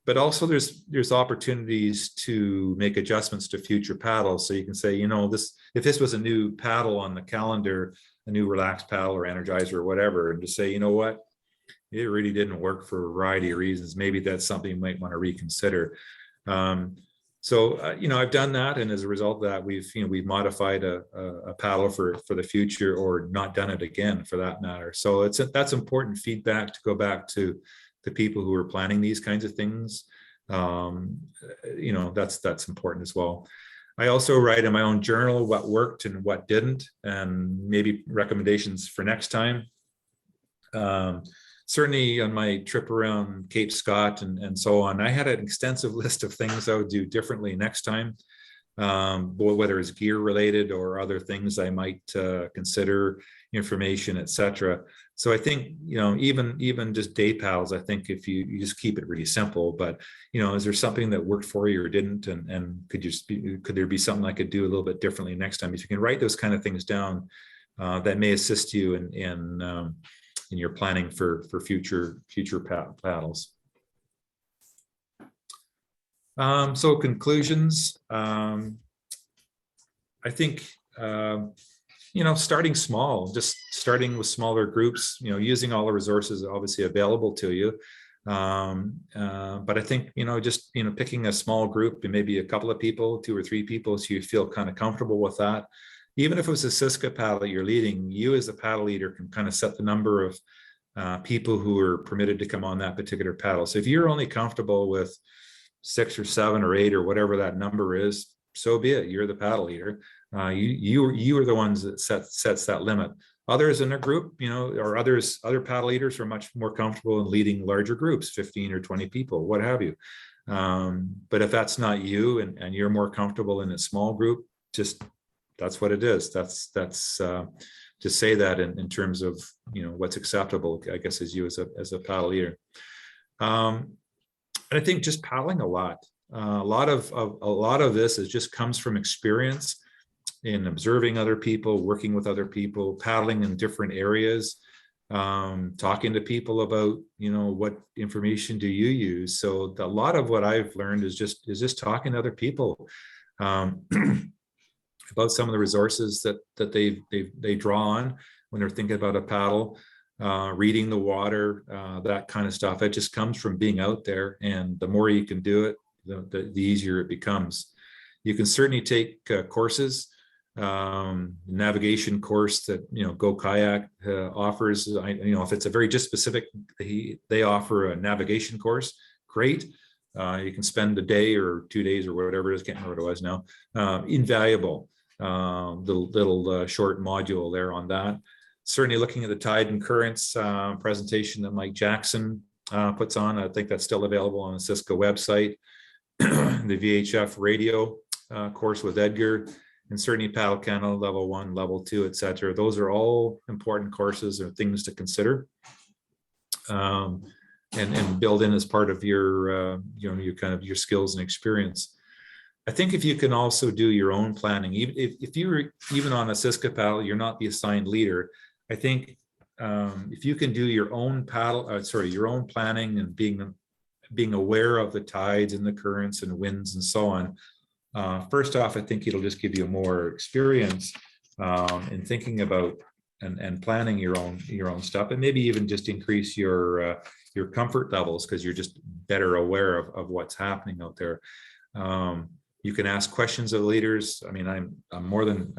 But also there's opportunities to make adjustments to future paddles. So you can say, you know, if this was a new paddle on the calendar, a new relaxed paddle or energizer or whatever, and just say, you know what, it really didn't work for a variety of reasons. Maybe that's something you might want to reconsider. So, you know, I've done that, and as a result of that, we've modified a paddle for the future, or not done it again for that matter. So that's important feedback to go back to the people who are planning these kinds of things. You know, that's important as well. I also write in my own journal what worked and what didn't, and maybe recommendations for next time. Certainly on my trip around Cape Scott and so on, I had an extensive list of things I would do differently next time, whether it's gear related or other things I might consider, information, etc. So I think, you know, even just day paddles, I think if you just keep it really simple, but, you know, is there something that worked for you or didn't, and could there be something I could do a little bit differently next time? If you can write those kind of things down, that may assist you in your planning for future paddles. So conclusions. I think starting small, just starting with smaller groups, using all the resources obviously available to you. But I think, just, picking a small group and maybe a couple of people, 2 or 3 people, so you feel kind of comfortable with that. Even if it was a Cisco paddle that you're leading, you as a paddle leader can kind of set the number of people who are permitted to come on that particular paddle. So if you're only comfortable with 6 or 7 or 8 or whatever that number is, so be it. You're the paddle leader. You are the ones that sets that limit. Others in a group, or other paddle leaders are much more comfortable in leading larger groups, 15 or 20 people, what have you. But if that's not you and you're more comfortable in a small group, that's what it is. That's just say that in terms of what's acceptable, I guess, as you as a paddle leader. And I think just paddling a lot. A lot of this just comes from experience in observing other people, working with other people, paddling in different areas, talking to people about what information do you use. So a lot of what I've learned is just talking to other people about some of the resources that they draw on when they're thinking about a paddle, reading the water, that kind of stuff. It just comes from being out there, and the more you can do it, the easier it becomes. You can certainly take courses, navigation course that Go Kayak offers. If it's a very just specific, they offer a navigation course. Great. You can spend a day or 2 days or whatever it is, can't remember what it was now. Invaluable. Little short module there on that. Certainly looking at the tide and currents presentation that Mike Jackson puts on. I think that's still available on the Cisco website. The VHF radio course with Edgar, and certainly Paddle Kennel level 1, level 2, etc. Those are all important courses or things to consider, and build in as part of your your kind of your skills and experience. I think if you can also do your own planning, if you're even on a Cisco paddle, you're not the assigned leader. I think if you can do your own your own planning and being aware of the tides and the currents and winds and so on. First off, I think it'll just give you more experience in thinking about and planning your own stuff, and maybe even just increase your comfort levels because you're just better aware of what's happening out there. You can ask questions of leaders. I mean, I'm more than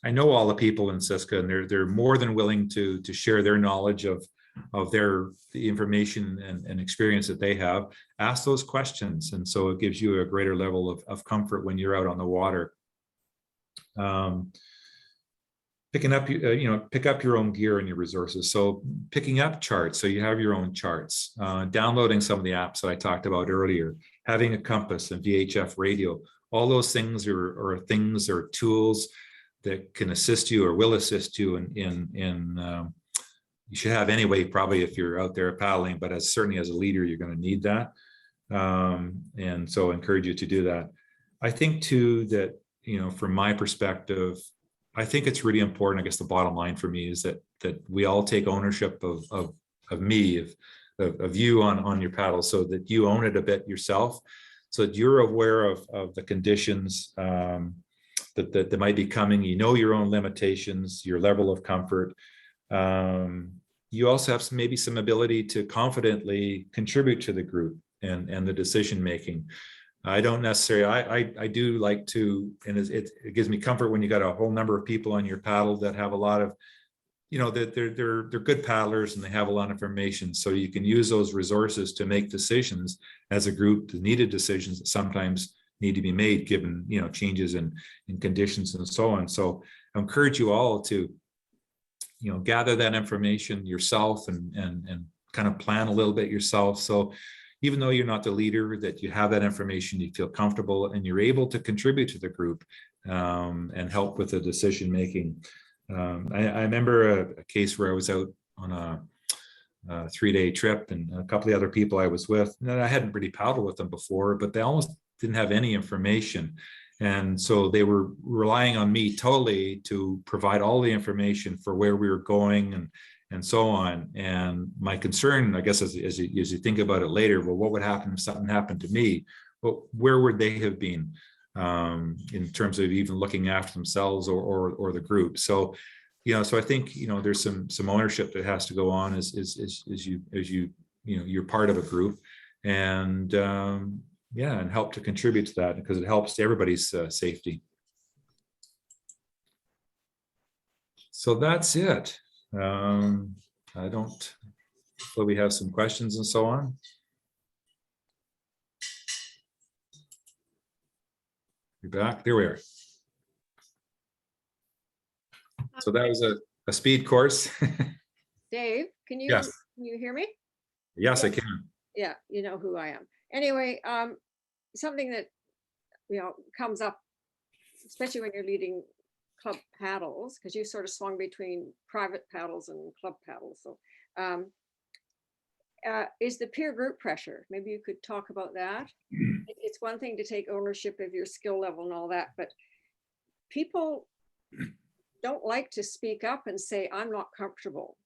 I know all the people in Cisco, and they're more than willing to share their knowledge of the information and experience that they have. Ask those questions, and so it gives you a greater level of comfort when you're out on the water. Picking up, pick up your own gear and your resources. So picking up charts, so you have your own charts. Downloading some of the apps that I talked about earlier. Having a compass and VHF radio. All those things are things or tools that can assist you or will assist you in you should have anyway, probably if you're out there paddling, but certainly as a leader, you're going to need that. And so I encourage you to do that. I think too that, from my perspective, I think it's really important. I guess the bottom line for me is that we all take ownership of you on your paddle, so that you own it a bit yourself, so that you're aware of the conditions that might be coming. Your own limitations, your level of comfort. You also have maybe some ability to confidently contribute to the group and the decision making. I don't necessarily, I do like to, and it gives me comfort when you got a whole number of people on your paddle that have a lot of, that they're good paddlers and they have a lot of information. So you can use those resources to make decisions as a group, the needed decisions that sometimes need to be made given, changes in conditions and so on. So I encourage you all to, gather that information yourself and kind of plan a little bit yourself. So even though you're not the leader, that you have that information, you feel comfortable and you're able to contribute to the group and help with the decision making. I remember a case where I was out on a 3-day trip, and a couple of other people I was with, and I hadn't really paddled with them before, but they almost didn't have any information. And so they were relying on me totally to provide all the information for where we were going and so on. And my concern, I guess, as you think about it later, well, what would happen if something happened to me? Well, where would they have been? in terms of even looking after themselves or the group. So, so I think, there's some ownership that has to go on as you're part of a group, and and help to contribute to that, because it helps to everybody's safety. So that's it. Hopefully we have some questions and so on. You're back. There we are. So that was a speed course. Dave, can you Yes. hear me? Yes, I can. Yeah, you know who I am. Anyway, something that comes up, especially when you're leading club paddles, because you sort of swung between private paddles and club paddles. So is the peer group pressure. Maybe you could talk about that. It's one thing to take ownership of your skill level and all that, but people don't like to speak up and say, I'm not comfortable.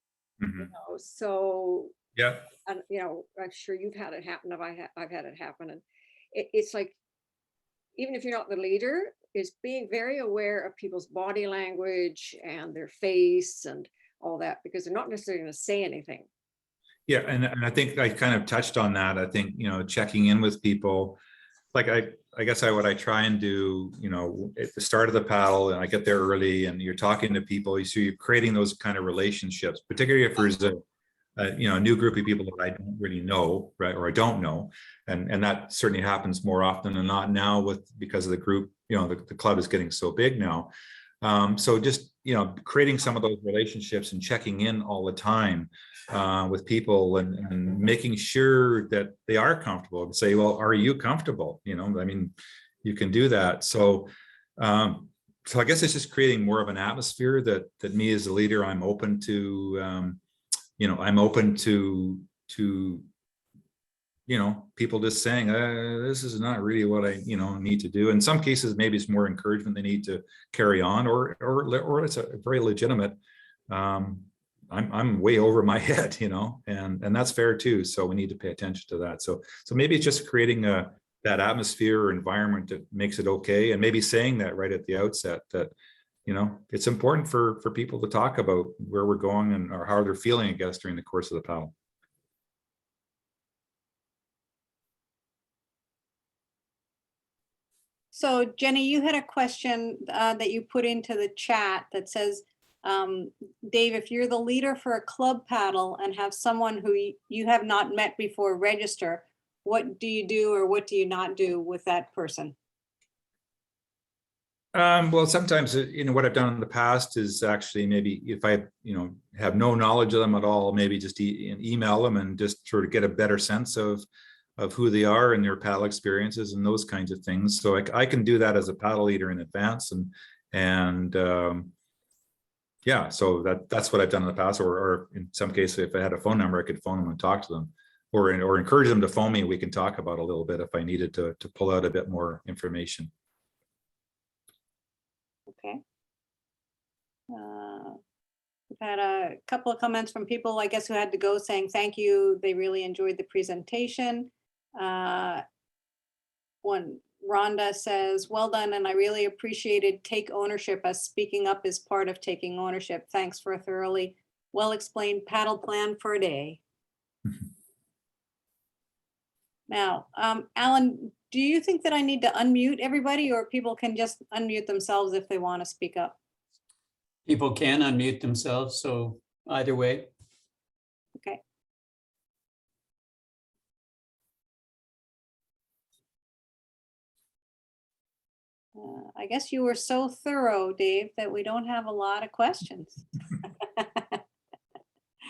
So yeah, and I'm sure you've had it happen. I've had it happen, and it's like, even if you're not the leader, is being very aware of people's body language and their face and all that, because they're not necessarily going to say anything. Yeah, and I think I kind of touched on that. I think, checking in with people, like I guess what I try and do, at the start of the paddle, and I get there early, and you're talking to people, so you're creating those kind of relationships, particularly if there's a new group of people that I don't really know, right, or I don't know, and that certainly happens more often than not now because of the group. The club is getting so big now. So just creating some of those relationships and checking in all the time with people, and making sure that they are comfortable, and say, well, are you comfortable? I mean, you can do that. So I guess it's just creating more of an atmosphere that me as a leader, I'm open to I'm open to people just saying, this is not really what I need to do. In some cases, maybe it's more encouragement they need to carry on, or it's a very legitimate, I'm way over my head, and that's fair too. So we need to pay attention to that. So maybe it's just creating that atmosphere or environment that makes it okay, and maybe saying that right at the outset, that it's important for people to talk about where we're going or how they're feeling, I guess, during the course of the paddle. So Jenny, you had a question that you put into the chat that says, Dave, if you're the leader for a club paddle and have someone who you have not met before register, what do you do or what do you not do with that person? Well, sometimes, what I've done in the past is actually, maybe if I, have no knowledge of them at all, maybe just email them and just sort of get a better sense of who they are and their paddle experiences and those kinds of things. So I can do that as a paddle leader in advance, and yeah, so that's what I've done in the past. Or in some cases, if I had a phone number, I could phone them and talk to them, or encourage them to phone me. We can talk about a little bit if I needed to pull out a bit more information. Okay. We've had a couple of comments from people, I guess, who had to go, saying thank you. They really enjoyed the presentation. One, Rhonda says, well done, and I really appreciated take ownership, as speaking up is part of taking ownership. Thanks for a thoroughly well-explained paddle plan for a day. Now, Alan, do you think that I need to unmute everybody, or people can just unmute themselves if they want to speak up? People can unmute themselves, so either way. Okay. I guess you were so thorough, Dave, that we don't have a lot of questions.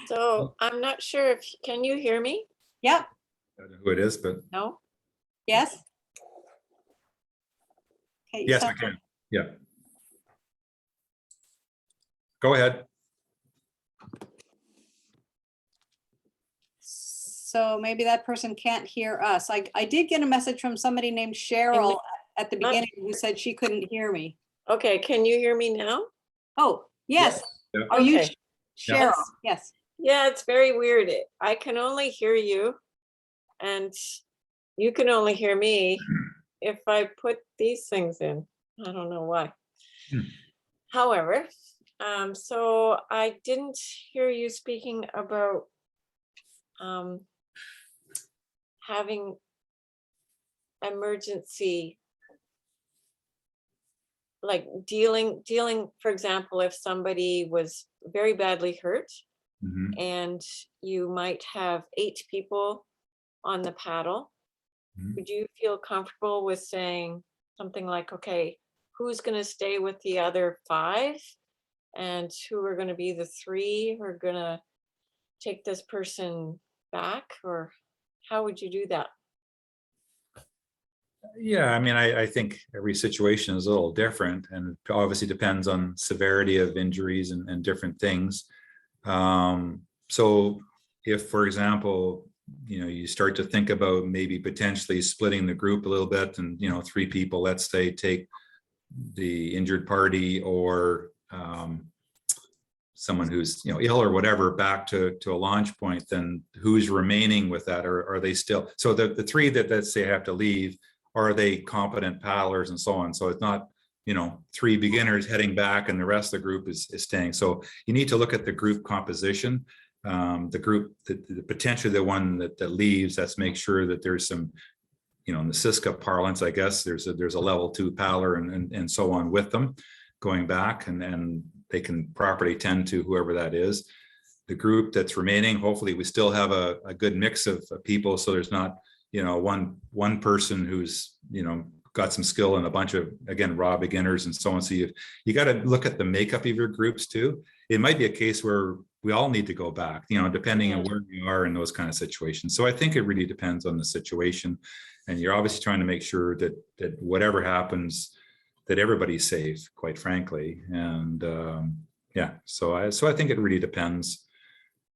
So I'm not sure if, can you hear me? Yep. I don't know who it is, but No? Yes. Okay. yes, so- I can. Yeah. Go ahead. So maybe that person can't hear us. I did get a message from somebody named Cheryl at the beginning who said she couldn't hear me. Okay, can you hear me now? Oh, yes. Yeah. Are you Okay. Cheryl? Yes. Yeah, it's very weird. I can only hear you and you can only hear me. if I put these things in. I don't know why. Hmm. However, so I didn't hear you speaking about having emergency, like dealing, for example, if somebody was very badly hurt Mhm. and you might have 8 people on the paddle. Mhm. Would you feel comfortable with saying something like, okay, who's going to stay with the other 5? And who are going to be the 3 who are going to take this person back? Or how would you do that? Yeah, I mean, I think every situation is a little different, and it obviously depends on severity of injuries and different things. So if, for example, you start to think about maybe potentially splitting the group a little bit, and 3 people, let's say, take the injured party, or someone who's ill or whatever back to a launch point, then who's remaining with that, or are they still, so the 3 that, let's say, have to leave, are they competent paddlers and so on? So it's not 3 beginners heading back and the rest of the group is staying. So you need to look at the group composition, the group, the potentially the one that leaves. Let's make sure that there's some, in the Cisco parlance, I guess there's a level 2 paddler and so on with them going back, and they can properly tend to whoever that is. The group that's remaining, hopefully we still have a good mix of people, so there's not one person who's got some skill and a bunch of, again, raw beginners and so on. So you got to look at the makeup of your groups too. It might be a case where we all need to go back, depending on where we are in those kind of situations. So I think it really depends on the situation, and you're obviously trying to make sure that whatever happens, that everybody's safe, quite frankly. And yeah, so I think it really depends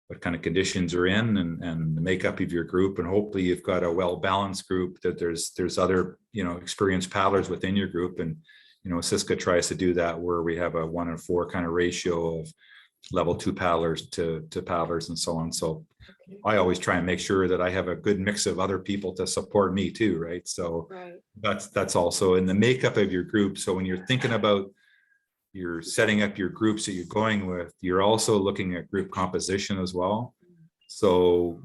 what kind of conditions are in, and the makeup of your group, and hopefully you've got a well-balanced group, that there's other experienced paddlers within your group. And Cisco tries to do that, where we have a 1:4 kind of ratio of level 2 paddlers to paddlers and so on. So I always try and make sure that I have a good mix of other people to support me too, right? So that's also in the makeup of your group. So when you're thinking about you're setting up your groups that you're going with, you're also looking at group composition as well. So,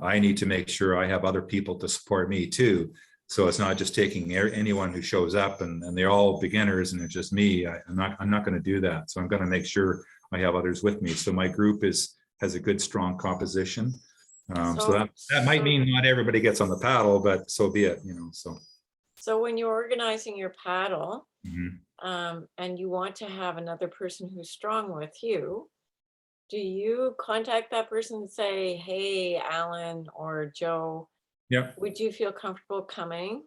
I need to make sure I have other people to support me too. So it's not just taking anyone who shows up and they're all beginners and it's just me. I'm not going to do that. So I'm going to make sure I have others with me. So my group has a good, strong composition. So that might mean not everybody gets on the paddle, but so be it, So when you're organizing your paddle, Mhm. and you want to have another person who's strong with you, do you contact that person and say, hey, Alan or Joe, Yeah. would you feel comfortable coming?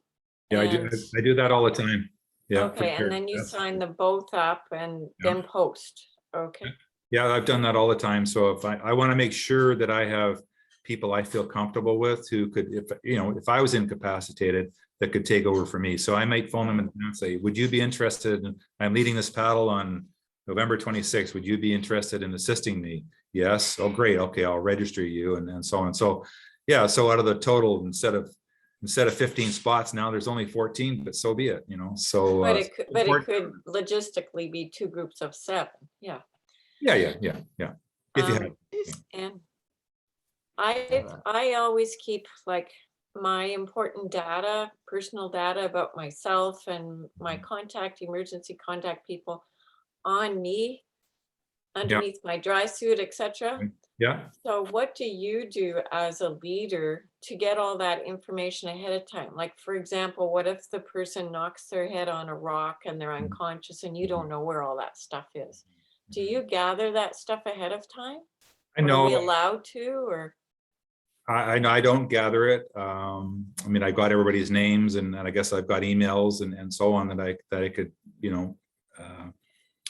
Yeah, I do that all the time. Yeah. Okay, and then you sign them both up and then post. Okay. Yeah, I've done that all the time. So if I want to make sure that I have people I feel comfortable with who could, if I was incapacitated, that could take over for me. So I might phone them and say, would you be interested in, I'm leading this paddle on November 26th. Would you be interested in assisting me? Yes. Oh, great. Okay, I'll register you, and so on. So yeah, so out of the total, instead of 15 spots, now there's only 14, but so be it, so. But it could logistically be 2 groups of 7. Yeah. Yeah. If you have. And I always keep like my important data, personal data about myself and my emergency contact people on me, underneath my dry suit, etc. Yeah. So what do you do as a leader to get all that information ahead of time? Like, for example, what if the person knocks their head on a rock and they're unconscious and you don't know where all that stuff is? Do you gather that stuff ahead of time? I know. Are we allowed to, or? I don't gather it. I mean, I've got everybody's names, and I guess I've got emails and so on that I could,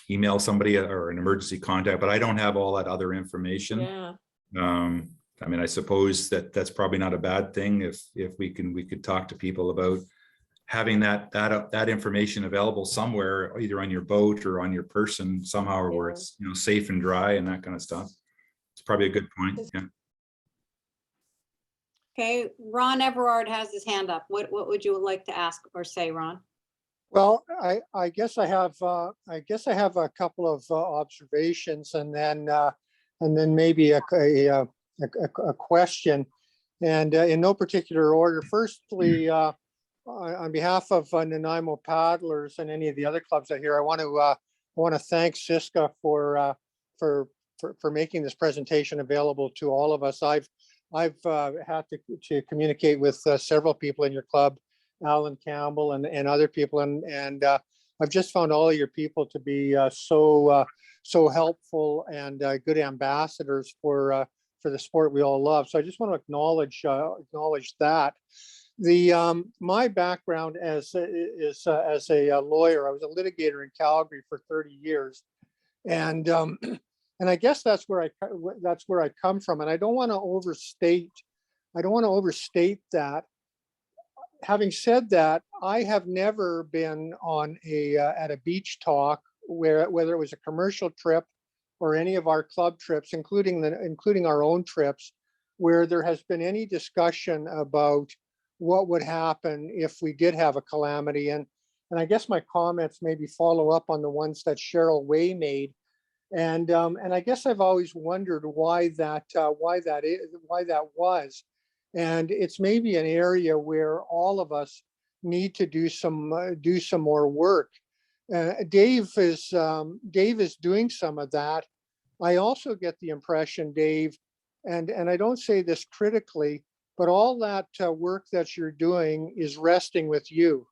email somebody or an emergency contact, but I don't have all that other information. Yeah. I mean, I suppose that's probably not a bad thing if we could talk to people about having that information available somewhere, either on your boat or on your person somehow, where it's safe and dry and that kind of stuff. It's probably a good point. Yeah. Okay, Ron Everard has his hand up. What would you like to ask or say, Ron? Well, I guess I have a couple of observations, and then maybe a question, and in no particular order. Firstly, on behalf of Nanaimo Paddlers and any of the other clubs out here, I want to thank Cisco for making this presentation available to all of us. I've had to communicate with several people in your club, Alan Campbell and other people, and I've just found all of your people to be so helpful and good ambassadors for the sport we all love. So I just want to acknowledge that. My background is as a lawyer. I was a litigator in Calgary for 30 years, and I guess that's where I come from. And I don't want to overstate that. Having said that, I have never been on at a beach talk whether it was a commercial trip or any of our club trips, including our own trips, where there has been any discussion about what would happen if we did have a calamity. And I guess my comments maybe follow up on the ones that Cheryl Way made. And I guess I've always wondered why that was. And it's maybe an area where all of us need to do some more work. Dave is doing some of that. I also get the impression, Dave, and I don't say this critically, but all that work that you're doing is resting with you.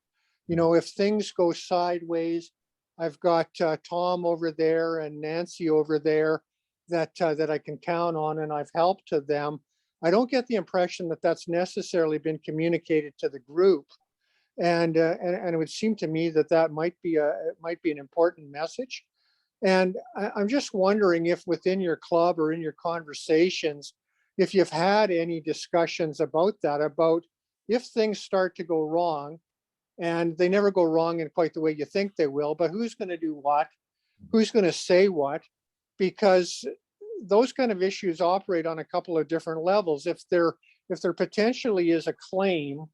You know, if things go sideways, I've got Tom over there and Nancy over there that I can count on, and I've helped to them. I don't get the impression that that's necessarily been communicated to the group, and it would seem to me that might be an important message. And I'm just wondering if within your club or in your conversations, if you've had any discussions about that, about if things start to go wrong, and they never go wrong in quite the way you think they will, but who's going to do what? Who's going to say what? Because those kind of issues operate on a couple of different levels. If there potentially is a claim,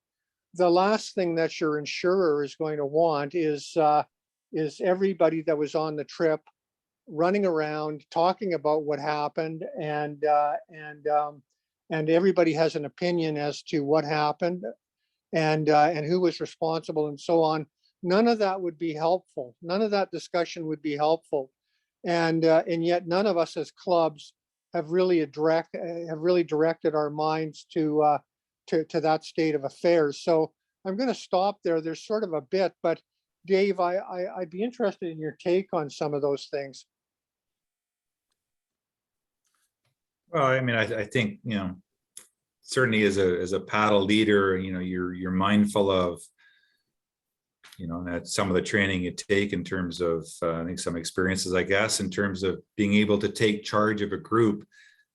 the last thing that your insurer is going to want is everybody that was on the trip running around talking about what happened, and everybody has an opinion as to what happened and who was responsible and so on. None of that would be helpful. None of that discussion would be helpful. And yet none of us as clubs have really directed our minds to that state of affairs. So I'm going to stop there. There's sort of a bit, but Dave, I'd be interested in your take on some of those things. Well, I mean, I think, you know, certainly as a paddle leader, you know, you're mindful of, you know, that some of the training you take in terms of, I think some experiences, I guess, in terms of being able to take charge of a group.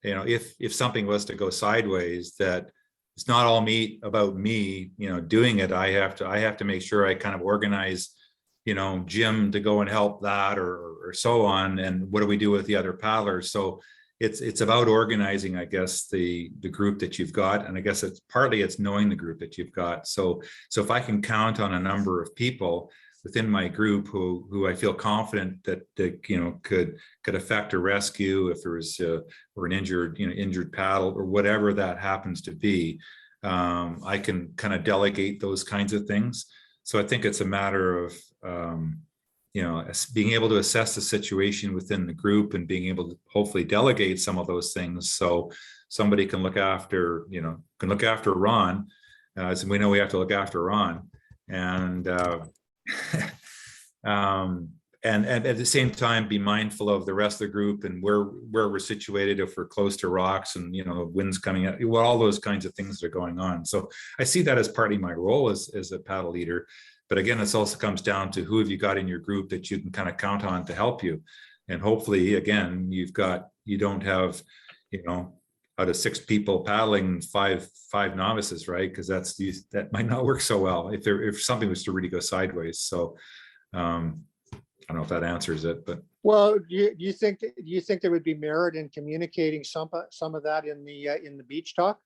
You know, if something was to go sideways, that it's not all about me, you know, doing it. I have to make sure I kind of organize, you know, Jim to go and help that or so on. And what do we do with the other paddlers? So it's about organizing, I guess, the group that you've got. And I guess it's partly knowing the group that you've got. So if I can count on a number of people within my group who I feel confident that you know could affect a rescue if there was or an injured paddle or whatever that happens to be, I can kind of delegate those kinds of things. So I think it's a matter of you know, being able to assess the situation within the group and being able to hopefully delegate some of those things so somebody can look after, you know, Ron, as we know we have to look after Ron, and and at the same time be mindful of the rest of the group and where we're situated, if we're close to rocks and, you know, winds coming out, well, all those kinds of things that are going on. So I see that as partly my role as a paddle leader. But again, this also comes down to who have you got in your group that you can kind of count on to help you. And hopefully, again, you don't have, you know, out of 6 people paddling, five novices, right? Because that might not work so well if something was to really go sideways. So I don't know if that answers it, but. Well, do you think there would be merit in communicating some of that in the beach talk?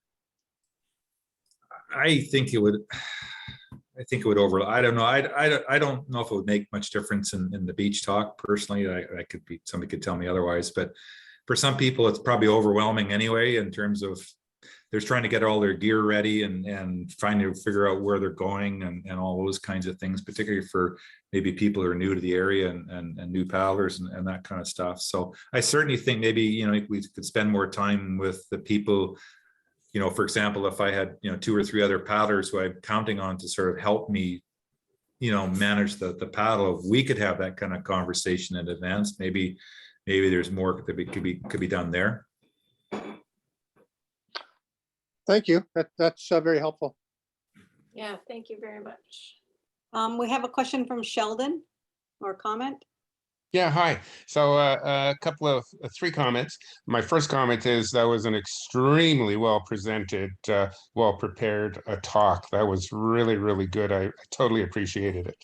I think it would. I think it would over. I don't know. I don't know if it would make much difference in the beach talk. Personally, I could be. Somebody could tell me otherwise. But for some people, it's probably overwhelming anyway. In terms of they're trying to get all their gear ready and trying to figure out where they're going and all those kinds of things. Particularly for maybe people who are new to the area and new paddlers and that kind of stuff. So I certainly think maybe we could spend more time with the people. For example, if I had, 2 or 3 other paddlers who I'm counting on to sort of help me, manage the paddle, if we could have that kind of conversation in advance, maybe there's more that could be done there. Thank you. That's very helpful. Yeah, thank you very much. We have a question from Sheldon or comment. Yeah, hi. So a couple of 3 comments. My first comment is that was an extremely well presented, well prepared talk. That was really, really good. I totally appreciated it.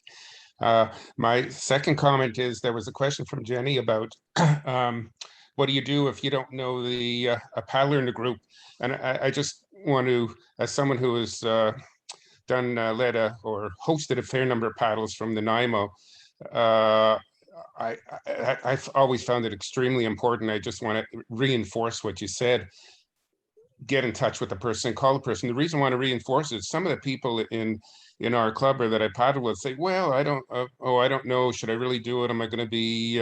My second comment is there was a question from Jenny about what do you do if you don't know a paddler in the group? And I just want to, as someone who has led or hosted a fair number of paddles from the NIMO, I've always found it extremely important. I just want to reinforce what you said. Get in touch with the person, call the person. The reason I want to reinforce it, some of the people in our club or that I paddle with say, well, I don't know. Should I really do it? Am I going to be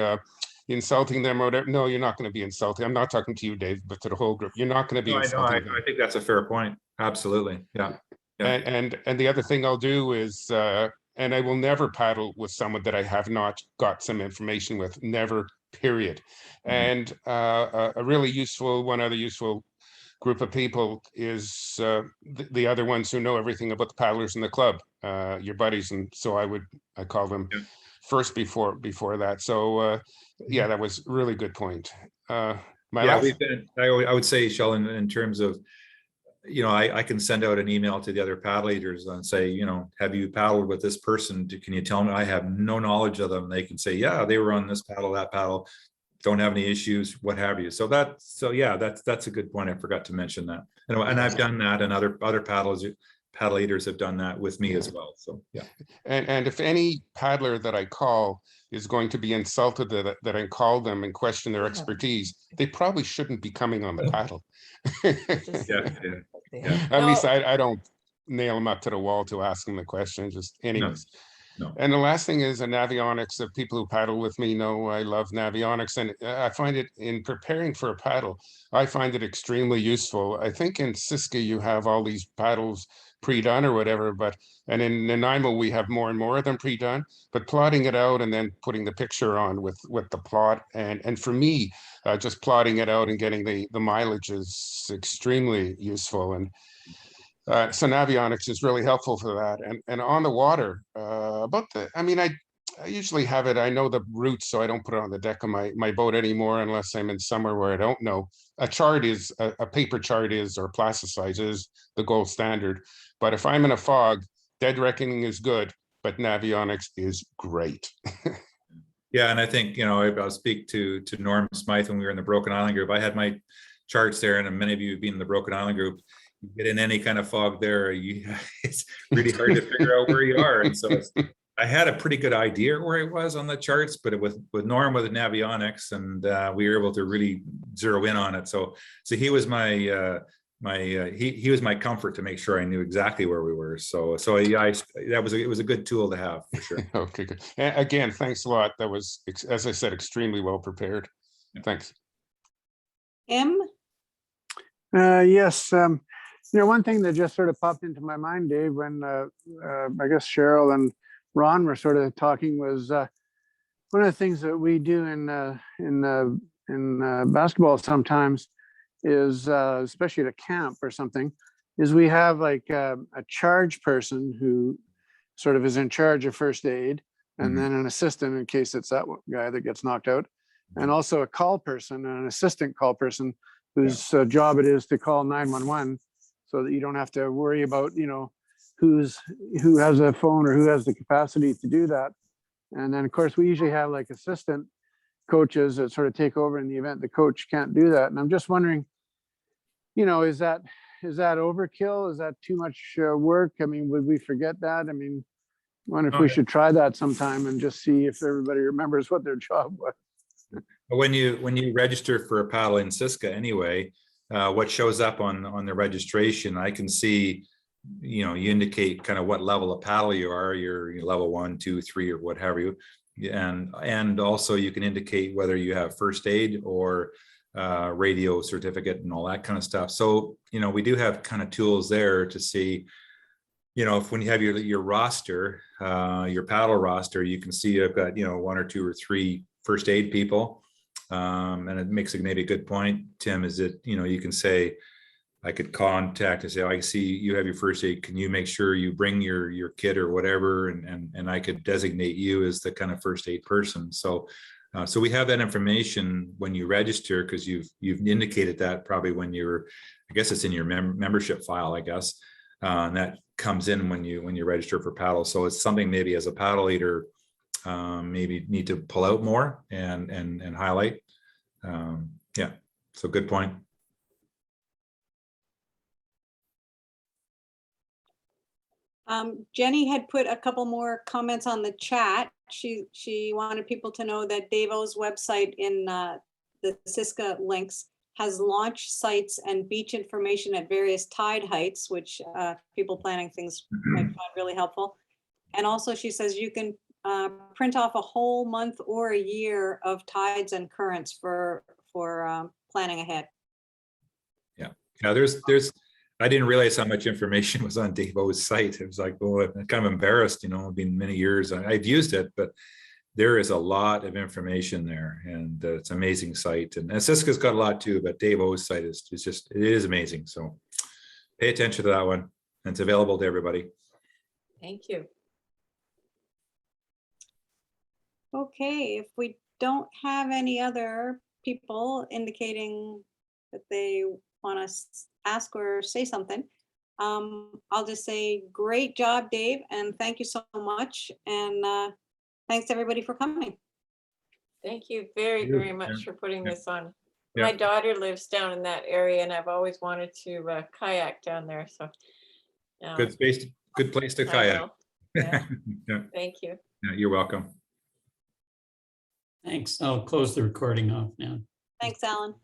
insulting them or whatever? No, you're not going to be insulting. I'm not talking to you, Dave, but to the whole group. You're not going to be insulting. I think that's a fair point. Absolutely. Yeah. And the other thing I'll do is, and I will never paddle with someone that I have not got some information with, never, period. And a really useful, one other useful group of people is the other ones who know everything about the paddlers in the club, your buddies. And so I call them first before that. So yeah, that was a really good point. I would say, Sheldon, in terms of, I can send out an email to the other paddle leaders and say, have you paddled with this person? Can you tell me? I have no knowledge of them. They can say, yeah, they were on this paddle, that paddle, don't have any issues, what have you. So that's a good point. I forgot to mention that. And I've done that, and other paddle leaders have done that with me as well. So yeah. And if any paddler that I call is going to be insulted that I call them and question their expertise, they probably shouldn't be coming on the paddle. At least I don't nail them up to the wall to ask them the question. Just anyways. No. And the last thing is a Navionics. Of people who paddle with me know I love Navionics, and I find it in preparing for a paddle, I find it extremely useful. I think in Cisco you have all these paddles pre-done or whatever, and in Nanaimo we have more and more of them pre-done, but plotting it out and then putting the picture on with the plot, and for me, just plotting it out and getting the mileage is extremely useful. And so Navionics is really helpful for that. And on the water, I usually have it, I know the routes, so I don't put it on the deck of my boat anymore unless I'm in somewhere where I don't know. A chart is, a paper chart is, or plasticized is the gold standard. But if I'm in a fog, dead reckoning is good, but Navionics is great. Yeah, and I think, I'll speak to Norm Smythe when we were in the Broken Island group. I had my charts there, and many of you have been in the Broken Island group. You get in any kind of fog there, it's really hard to figure out where you are. And so I had a pretty good idea where I was on the charts, but with Norm with Navionics, and we were able to really zero in on it. So he was he was my comfort to make sure I knew exactly where we were. So yeah, it was a good tool to have for sure. Okay, good. And again, thanks a lot. That was, as I said, extremely well prepared. Yeah. Thanks. M? Yes. One thing that just sort of popped into my mind, Dave, when I guess Cheryl and Ron were sort of talking, was one of the things that we do in basketball sometimes is, especially at a camp or something, is we have like a charge person who sort of is in charge of first aid, and then an assistant in case it's that guy that gets knocked out, and also a call person and an assistant call person whose job it is to call 911, so that you don't have to worry about, who has a phone or who has the capacity to do that. And then of course we usually have like assistant coaches that sort of take over in the event the coach can't do that. And I'm just wondering, is that overkill? Is that too much work? I mean, would we forget that? I mean, wonder if Oh, we yeah. should try that sometime and just see if everybody remembers what their job was. When you register for a paddle in Cisco anyway, what shows up on the registration, I can see, you indicate kind of what level of paddle you are. You're level 1, 2, 3, or what have you. And also you can indicate whether you have first aid or radio certificate and all that kind of stuff. So, we do have kind of tools there to see, if when you have your roster, your paddle roster, you can see I've got, 1 or 2 or 3 first aid people. And it makes maybe a good point, Tim, is that, you can say, I could contact and say, I see you have your first aid. Can you make sure you bring your kit or whatever? And I could designate you as the kind of first aid person. So we have that information when you register, because you've indicated that probably when I guess it's in your membership file, I guess. And that comes in when you register for paddle. So it's something maybe as a paddle leader, maybe need to pull out more and highlight. Yeah, so good point. Jenny had put a couple more comments on the chat. She wanted people to know that Davo's website in the Cisco links has launch sites and beach information at various tide heights, which people planning things might find really helpful. And also she says you can print off a whole month or a year of tides and currents for planning ahead. Yeah, I didn't realize how much information was on Davo's site. It was like, oh, I'm kind of embarrassed, it's been many years. I've used it, but there is a lot of information there, and it's an amazing site. And Cisco's got a lot too, but Davo's site it is amazing. So pay attention to that one. And it's available to everybody. Thank you. Okay, if we don't have any other people indicating that they want to ask or say something, I'll just say great job, Dave, and thank you so much. And thanks everybody for coming. Thank you very, you. very much Yeah. for putting Yeah. this on. Yeah. My daughter lives down in that area, and I've always wanted to kayak down there. So Good place to I kayak. will. Yeah. Yeah. Thank you. Yeah, you're welcome. Thanks. I'll close the recording off now. Thanks, Alan.